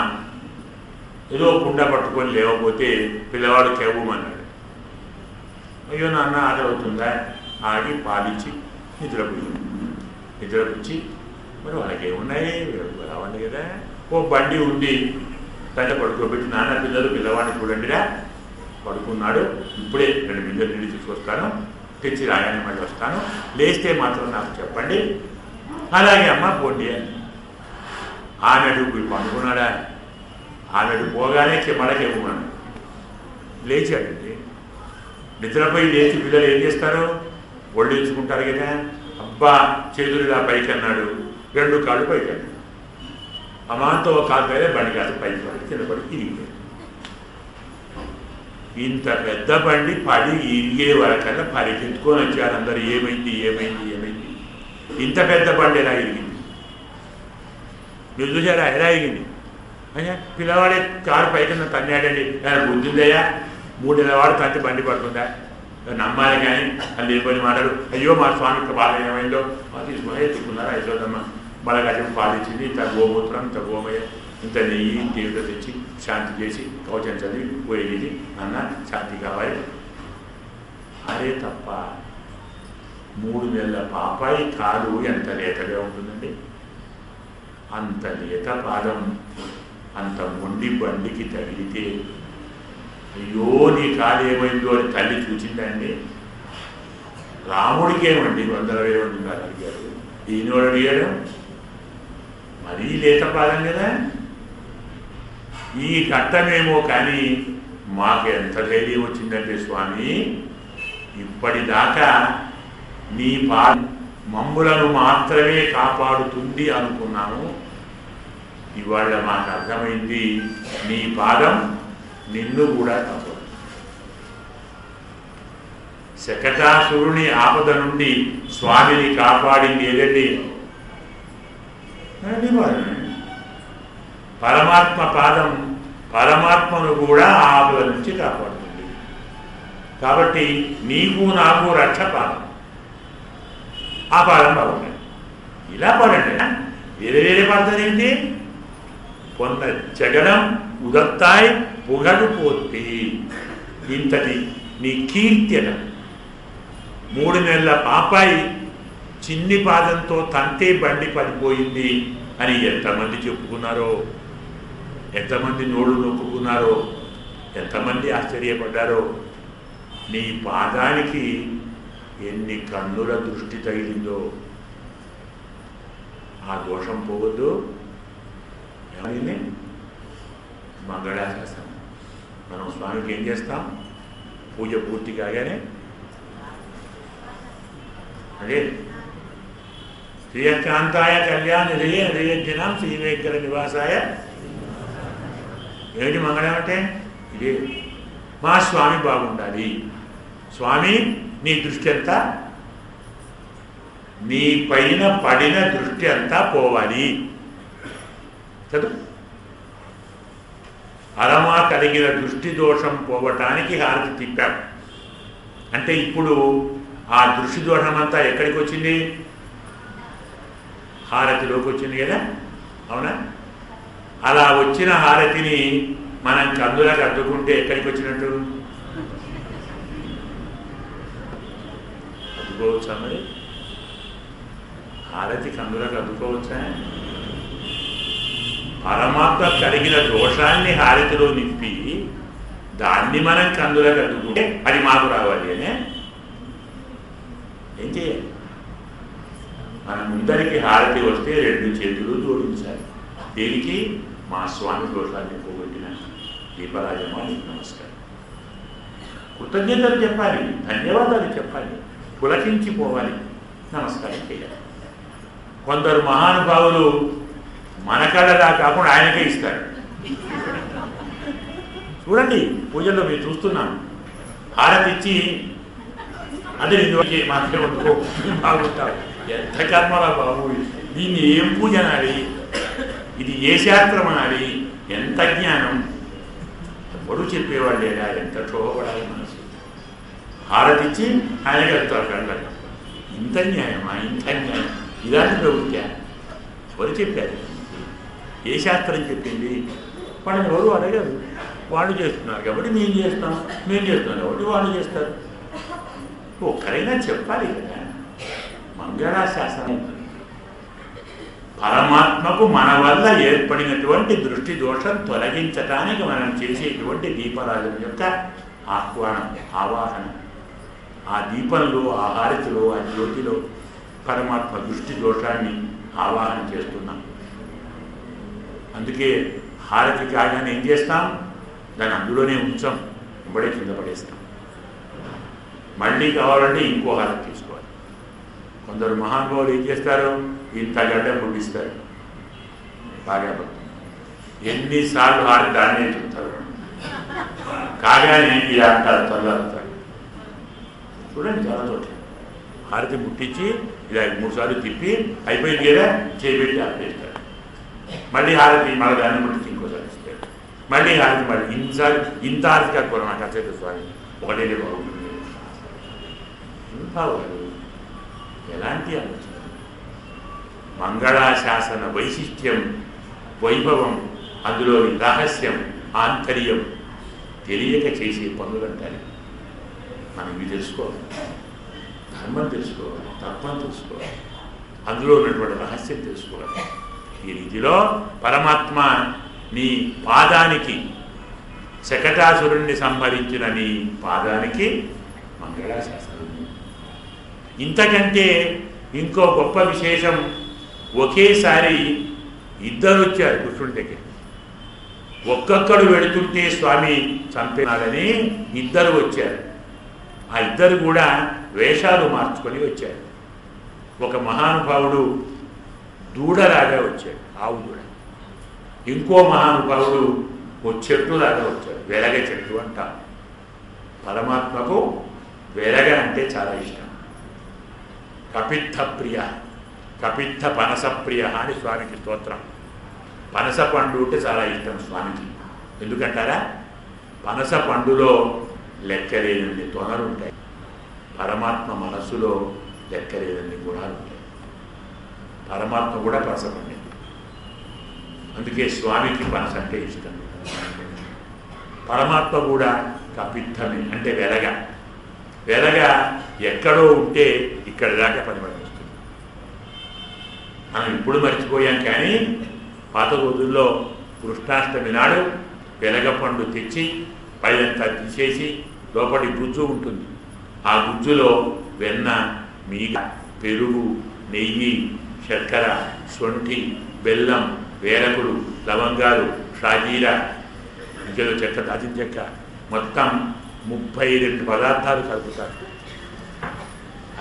ఏదో కుండ పట్టుకొని లేవపోతే పిల్లవాడు కేవమన్నాడు. అయ్యో నాన్న ఆకలి అవుతుందా? ఆగి పాలిచ్చి నిద్రపుచ్చి మరి వాళ్ళకి ఏమున్నాయి రావండి కదా, ఓ బండి ఉంది తండ్రి పడుకోబెట్టి, నాన్న పిల్లవాడిని చూడండిరా పడుకున్నాడు, ఇప్పుడే 2 బిందెలు నీళ్ళు తీసుకొస్తాను, తెచ్చి రాగానే మళ్ళీ వస్తాను, లేస్తే మాత్రం నాకు చెప్పండి. అలాగే అమ్మ పోండి అని. ఆమెడు పండుకున్నాడా? ఆమెడు పోగానే మళ్ళకేమన్నాడు, లేచాడండి. నిద్రపోయి లేచి పిల్లలు ఏం చేస్తారు? ఒళ్ళు ఇచ్చుకుంటారు కదా, అబ్బా చేతులు ఇలా పైకి అన్నాడు, 2 కాళ్ళు పైకి అన్నాడు. అమాంతో 1 కాలు పైన బండి కాదు పైకి పడి కింద పడి ఇరిగిపోయాడు. ఇంత పెద్ద బండి పడి ఇరిగే వరకల్లా పరిగెత్తుకొని వచ్చారు అందరు. ఏమైంది? ఇంత పెద్ద బండి ఎలా ఇరిగింది? మీరు చూసారా ఎలా ఇరిగింది? అయ్యా పిల్లవాడే కారు పైకింద తన్నాడండి, బుద్ధిందయ్యా, 3 నెలల వాడు తంటి బండి పడుతుందా? నమ్మాలి కానీ అని లేకపోయిన మాటలు. అయ్యో మా స్వామికి బాధ ఏమైందో తీసుకుని ఎత్తుకున్నారా యశోదమ్మ. బలగజం పాలించింది, ఇంత గోమూత్రం, ఇంత గోమయ, ఇంత నెయ్యి, దేవుడు తెచ్చి శాంతి చేసి కవచం చదివి పోయేది, అన్న శాంతి కావాలి. అదే తప్ప 3 నెలల పాపాయి కాలు ఎంత లేతగా ఉంటుందండి. అంత లేత పాదం అంత మొండి బండికి తగిలితే అయ్యో నీ కాలు ఏమైందో అని తల్లి చూసిందండి. రాముడికి ఏమండి 120 మంది అడిగారు, ఈయనోడు అడిగాడు. మరీ లేత పాదం కదా. ఈ ఘట్టమేమో కానీ మాకు ఎంత ధైర్యం వచ్చిందంటే స్వామి, ఇప్పటిదాకా నీ పాదం మమ్ములను మాత్రమే కాపాడుతుంది అనుకున్నాము. ఇవాళ మాకు అర్థమైంది, నీ పాదం నిన్ను కూడా కాపాడు. శకటాసురుని ఆపద నుండి స్వామిని కాపాడింది ఏదండి? పరమాత్మ పాదం పరమాత్మను కూడా ఆపద నుంచి కాపాడుతుంది. కాబట్టి నీకు నాకు రక్ష పాదం. ఆ పాదం బాగుంటుంది. ఇలా పాడండి. వేరే పాడతారు ఏంటి? పొన్న జగడం ఉదత్తాయి పొగడు పోతి, ఇంతటి నీ కీర్తి అట. 3 నెలల పాపాయి చిన్ని పాదంతో తంతే బండి పడిపోయింది అని ఎంతమంది చెప్పుకున్నారో, ఎంతమంది నోళ్ళు నొక్కుకున్నారో, ఎంతమంది ఆశ్చర్యపడ్డారో. నీ పాదానికి ఎన్ని కన్నుల దృష్టి తగిలిందో. ఆ దోషం పోవద్దు. ఏమైంది? మంగళాశాసనం. మనం స్వామికి ఏం చేస్తాం? పూజ పూర్తి కాగానే అదే శ్రీయకాంతాయ కళ్యాణ నిలయజ్జనం శ్రీవేంకట నివాసాయ. ఏమిటి మంగళం అంటే? ఇదే మా స్వామి బాగుండాలి. స్వామి నీ దృష్టి అంతా, నీ పైన పడిన దృష్టి అంతా పోవాలి. చదువు. అరమా కలిగిన దృష్టి దోషం పోవటానికి హారతి తిప్పాం. అంటే ఇప్పుడు ఆ దృష్టి దోషం అంతా ఎక్కడికి వచ్చింది? హారతిలోకి వచ్చింది కదా, అవునా? అలా వచ్చిన హారతిని మనం కందులకు అద్దుకుంటే ఎక్కడికి వచ్చినట్టు? అద్దుకోవచ్చా? మరి హారతి కందులకు అద్దుకోవచ్చా? పరమాత్మ కలిగిన దోషాన్ని హారతిలో నింపి దాన్ని మనం కందులకు అద్దుకుంటే అది మాకు రావాలి అనే ఏం చేయాలి? మన ముందరికి హారతి వస్తే 2 చేతులు జోడించాలి. దేనికి? మా స్వామి దోషాన్ని పోగొట్టిన దీపరాజమానికి నమస్కారం, కృతజ్ఞతలు చెప్పాలి, ధన్యవాదాలు చెప్పాలి, పులకించిపోవాలి, నమస్కారం చేయాలి. కొందరు మహానుభావులు మన కళ్ళలా కాకుండా ఆయనకే ఇస్తారు. చూడండి, పూజల్లో మీరు చూస్తున్నాను. హారతి ఇచ్చి అదే ఇది మాకే వద్దుకో బాగుంటావు. ఎంత కర్మలా బాబు! దీన్ని ఏం పూజ అనాలి? ఇది ఏ శాస్త్రం అనాలి? ఎంత జ్ఞానం! ఎవరు చెప్పేవాళ్ళు లేదా? ఎంత క్షోభపడాలి మనసు. హారతి ఇచ్చి ఆయన కలుగుతారు కళ్ళకి. ఇంత న్యాయమా? ఇంత న్యాయం? ఇలాంటి ప్రవృత్తి ఎవరు చెప్పారు? ఏ శాస్త్రం చెప్పింది? వాళ్ళని ఎవరు అడగారు. వాళ్ళు చేస్తున్నారు కాబట్టి మేము చేస్తాం, మేము చేస్తున్నాం కాబట్టి వాళ్ళు చేస్తారు. ఒక్కరైనా చెప్పాలి కదా. మంగళాశాసనం పరమాత్మకు మన వల్ల ఏర్పడినటువంటి దృష్టి దోషం తొలగించటానికి మనం చేసేటువంటి దీపరాజం యొక్క ఆహ్వానం, ఆవాహన. ఆ దీపంలో, ఆ హారతిలో, ఆ జ్యోతిలో పరమాత్మ దృష్టి దోషాన్ని ఆవాహన చేస్తున్నాం. అందుకే హారతి కాగానే ఏం చేస్తాం? దాన్ని అందులోనే ఉంచాం, ఇప్పుడే కింద పడేస్తాం. మళ్ళీ కావాలంటే ఇంకో హారతి తీసుకోవాలి. కొందరు మహానుభావులు ఏం చేస్తారు? ఇంత గడ్డ ముడిస్తారు. బాగా ఎన్నిసార్లు హారతి దాన్నే చెప్తారు. కాగానే ఇలా అంటారు, తొలగలుగుతారు. చూడండి, చాలా చోట్ల హారతి ముట్టించి ఇలా 3 సార్లు తిప్పి అయిపోయింది కదా చేయబెట్టి ఆపేస్తారు. మళ్ళీ హారతి మళ్ళీ దాన్ని ముట్టించి ఇంకోసారి ఇస్తారు. మళ్ళీ హారతి మళ్ళీ ఇంత హారతి కాకపోవడం నాకు అచ్చైతే స్వామి ఒకటే బాగుంటుంది. భావాలు ఎలాంటి ఆలోచన? మంగళాశాసన వైశిష్ట్యం, వైభవం, అందులోని రహస్యం, ఆంతర్యం తెలియక చేసే పనులంటారు. మనం ఇవి తెలుసుకోవాలి, ధర్మం తెలుసుకోవాలి, తత్వం తెలుసుకోవాలి, అందులో ఉన్నటువంటి రహస్యం తెలుసుకోవాలి. ఈ రీతిలో పరమాత్మ నీ పాదానికి, శకటాసురుణ్ణి సంహరించిన నీ పాదానికి మంగళాశాసనం. ఇంతకంటే ఇంకో గొప్ప విశేషం, ఒకేసారి 2 వచ్చారు కృష్ణుడి దగ్గర. ఒక్కొక్కడు వెళుతుంటే స్వామి చంపినాడని 2 వచ్చారు. ఆ 2 కూడా వేషాలు మార్చుకొని వచ్చారు. ఒక మహానుభావుడు దూడలాగా వచ్చాడు, ఆవు దూడ. ఇంకో మహానుభావుడు ఓ చెట్టులాగా వచ్చాడు, వెలగ చెట్టు అంటాం. పరమాత్మకు వెలగ అంటే చాలా ఇష్టం. కపిత్థ ప్రియ, కపిత్థ పనస ప్రియ అని స్వామికి స్తోత్రం. పనస పండు అంటే చాలా ఇష్టం స్వామికి. ఎందుకంటారా? పనస పండులో లెక్కలేనన్ని తొనలు ఉంటాయి, పరమాత్మ మనస్సులో లెక్కలేనన్ని గుణాలు ఉంటాయి. పరమాత్మ కూడా పనస పండు, అందుకే స్వామికి పనస అంటే ఇష్టం. పరమాత్మ కూడా కపిత్తమే, అంటే వెలగ. వెలగ ఎక్కడో ఉంటే ఇక్కడ దాకా పనిపడి వస్తుంది. మనం ఇప్పుడు మర్చిపోయాం. కానీ పాత రోజుల్లో కృష్ణాష్టమి నాడు వెలగపండు తెచ్చి పైదంతా తీసేసి లోపలి గుజ్జు ఉంటుంది. ఆ గుజ్జులో వెన్న, మీగ, పెరుగు, నెయ్యి, చక్కెర, శొంఠి, బెల్లం, వేరకులు, లవంగాలు, షాజీరా, ఇంకేదో చెక్క, దాచిన చెక్క, మొత్తం 32 పదార్థాలు కలుపుతారు.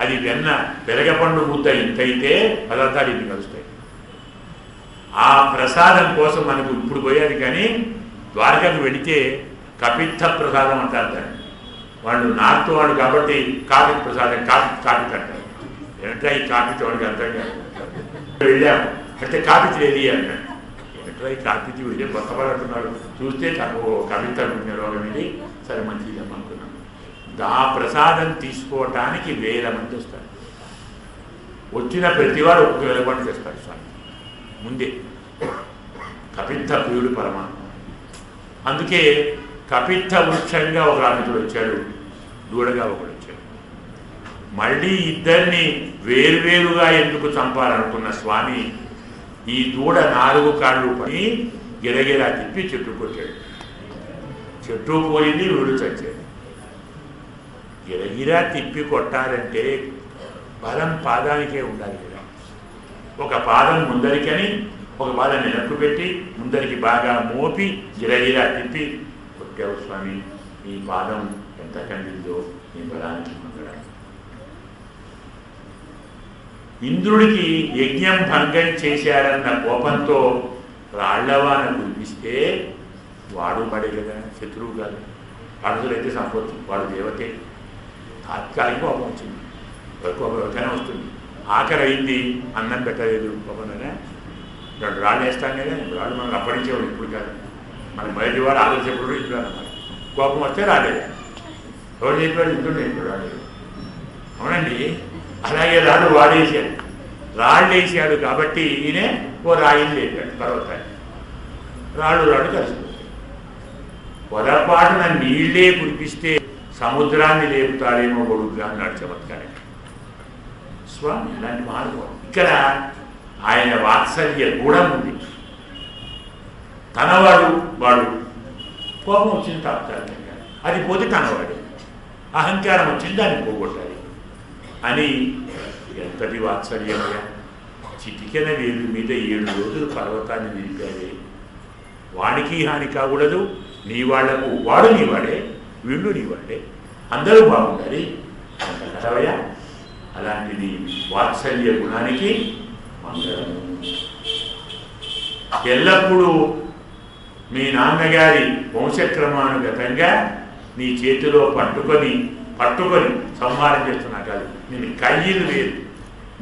అది వెన్న వెలగపండు ముద్ద ఇంతైతే పదార్థాలు ఇన్ని కలుస్తాయి. ఆ ప్రసాదం కోసం మనకు ఇప్పుడు పోయారు. కానీ ద్వారకకు వెళితే కపిత్త ప్రసాదం అంటారు దాన్ని. వాళ్ళు నార్త్ వాళ్ళు కాబట్టి కాఫీ ప్రసాదం, కాఫీ అంటారు. ఏమిటా ఈ కాఫీ వాడికి అర్థం కాదు. వెళ్ళాము అంటే కాఫీ తెలియదు అంటాడు. ఏమిటా ఈ కాఫీ వెళ్ళి కొత్తపడుతున్నాడు. చూస్తే కవిత రోగం ఇది. సరే మంచిది అనుకున్నాను. ఆ ప్రసాదం తీసుకోవటానికి 1000 మంది వస్తారు. వచ్చిన ప్రతివాడు 1,000 మంది తెస్తారు స్వామి ముందే. కపిత్త ప్రియుడు పరమాత్మ. అందుకే కపిత్త వృక్షంగా ఒక రాజుడు వచ్చాడు, దూడగా ఒకడు వచ్చాడు. మళ్ళీ ఇద్దరిని వేరువేరుగా ఎందుకు చంపాలనుకున్న స్వామి ఈ దూడ 4 కాళ్ళు పని గిరగిరా తిప్పి చెట్టు కొట్టాడు. చెట్టు పోయింది, వీడు చచ్చాడు. గిరగిరా తిప్పి కొట్టాలంటే బలం పాదానికే ఉండాలి కదా. ఒక పాదం ముందరికని ఒక పాదం వెనక్కు పెట్టి ముందరికి బాగా మోపి గిరగిరా తిప్పి కొట్టావు స్వామి. ఈ పాదం ఎంత కందిందో నీ బలానికి మంగళం. ఇంద్రుడికి యజ్ఞం భంగం చేశారన్న కోపంతో రాళ్లవాన కురిపిస్తే వాడు పడే కదా, శత్రువు కాదు. అడుగులైతే సంపొచ్చు, వాడు దేవతే. తాత్కాలిక కోపం వచ్చింది, కోపం ఎవరికైనా వస్తుంది. ఆఖరి అయింది, అన్నం పెట్టలేదు కోపంలోనే 2 రాళ్ళు వేస్తాం కదా. రాళ్ళు మనకు అప్పటించేవాడు, ఇప్పుడు కాదు. మన బయటి వాడు ఆలోచించేప్పుడు ఇప్పుడు అన్నమాట. కోపం వస్తే రాలేదు. ఎవరు చెప్పాడు? ఇంట్లో ఇప్పుడు రాలేదు. అవునండి. అలాగే రాళ్ళు వాడేసాడు. రాళ్ళు వేసాడు కాబట్టి ఈయనే ఓ రాయిని లేపాడు పర్వతాన్ని. రాళ్ళు కలిసిపోతాయి. పొరపాటున నీళ్లే కురిపిస్తే సముద్రాన్ని లేపుతాడేమో గొడుగ్గా అన్నాడు చమత్కారం స్వామి. ఇలాంటి మార్గం ఇక్కడ ఆయన వాత్సల్య గుణం ఉంది. తనవాడు వాడు కోపం వచ్చింది తాత్కాలికంగా, అది పోతే తనవాడు. అహంకారం వచ్చింది, దాన్ని పోగొట్టాలి అని. ఎంతటి వాత్సల్యమయ్యా! చిటికెన వేలు మీద 7 రోజులు పర్వతాన్ని నిలిపాడే. వాడికి హాని కాకూడదు, నీ వాళ్లకు వాడు నీవాడే, వీళ్ళు నీవాడే, అందరూ బాగుండాలి. అంత కదవయ్యా. అలాంటిది వాత్సల్య గుణానికి మంగళము. ఎల్లప్పుడూ మీ నాన్నగారి వంశక్రమానుగతంగా నీ చేతిలో పట్టుకొని సంహారం చేస్తున్నా కాదు, నేను కయ్యిలు వేరు,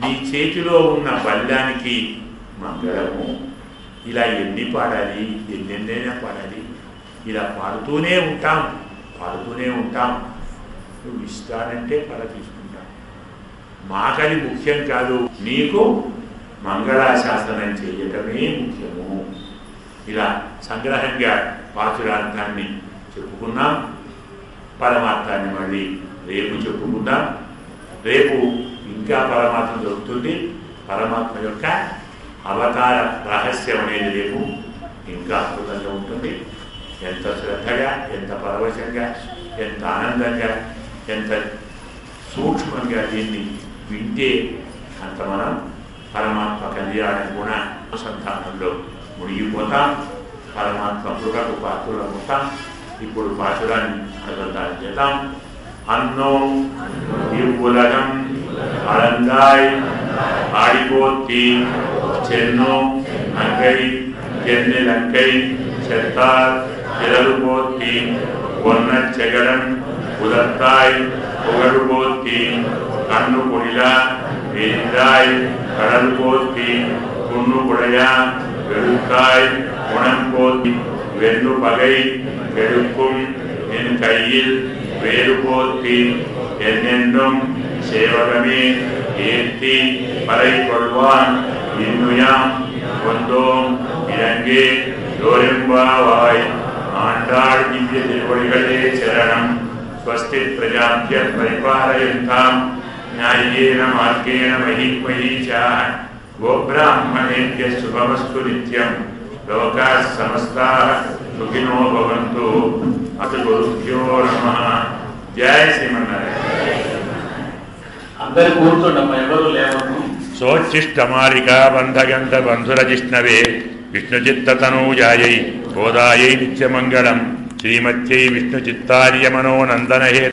నీ చేతిలో ఉన్న బల్లానికి మంగళము. ఇలా ఎన్ని పాడాలి, ఎన్నెన్నైనా పాడాలి. ఇలా పాడుతూనే ఉంటాం. నువ్వు ఇస్తానంటే పడ తీసుకుంటాం. మాకది ముఖ్యం కాదు, నీకు మంగళాశాసనం చేయటమే ముఖ్యము. ఇలా సంగ్రహంగా పాసురార్థాన్ని చెప్పుకున్నాం. పరమార్థాన్ని మళ్ళీ రేపు చెప్పుకుందాం. రేపు ఇంకా పరమాత్మ దొరుకుతుంది. పరమాత్మ యొక్క అవతార రహస్యం అనేది రేపు ఇంకా అద్భుతంగా ఉంటుంది. ఎంత శ్రద్ధగా, ఎంత పరవశంగా, ఎంత ఆనందంగా, ఎంత సూక్ష్మంగా దీన్ని వింటే అంత మనం పరమాత్మ కళ్యాణ గుణ అనుసంధానంలో మునిగిపోతాం. పరమాత్మ కృపకు పాత్రులవుతాం. ఇప్పుడు పాసురాన్ని అనుసంధానం చేద్దాం. అన్నో ఇవ్వులగం అళందాయ్ ఆడిపోతి చెన్నో అంగై ఎన్నెలంకై చెత్తార్ ఇరలుపోతి కొన్న చెగడం ఉదత్తాయ్ పుగడుపోతి కన్ను పొడిలా వేదాయ్ కడలుపోతి కున్ను పొడయా వెడుకాయ్ குணம் போத்தி வெண்ணு பகை கெடுக்கும் என் கையில் வேறு போத்தி என்னென்றும் சேவகமே ஏத்தி பறை கொள்வான் இன்னுயாம் கொண்டோம் இறங்கே தோரெம்பாவாய் ஆண்டாள் இந்திய திருவடிகளே சரணம். ஸ்வஸ்தி பிரஜாப்ய பரிபாலயந்தாம் न्याय्येन मार्गेण महीमहीषाः గోబ్రాహ్మణేభ్యః శుభమస్తు నిత్యం. లోకాః సమస్తాః సుఖినో భవంతు. అస్తు. గురుభ్యో నమః. జై శ్రీమన్నారాయణ. అందరు కూర్చోండమ్మా, ఎవరు లేవను. సోచ్చిష్టమాలికా బంధగంధ బంధురజిష్ణవే విష్ణుచిత్తతనూజాయై గోదాయై నిత్యమంగళం. శ్రీమత్యై విష్ణుచిత్తార్యమనోనందనహే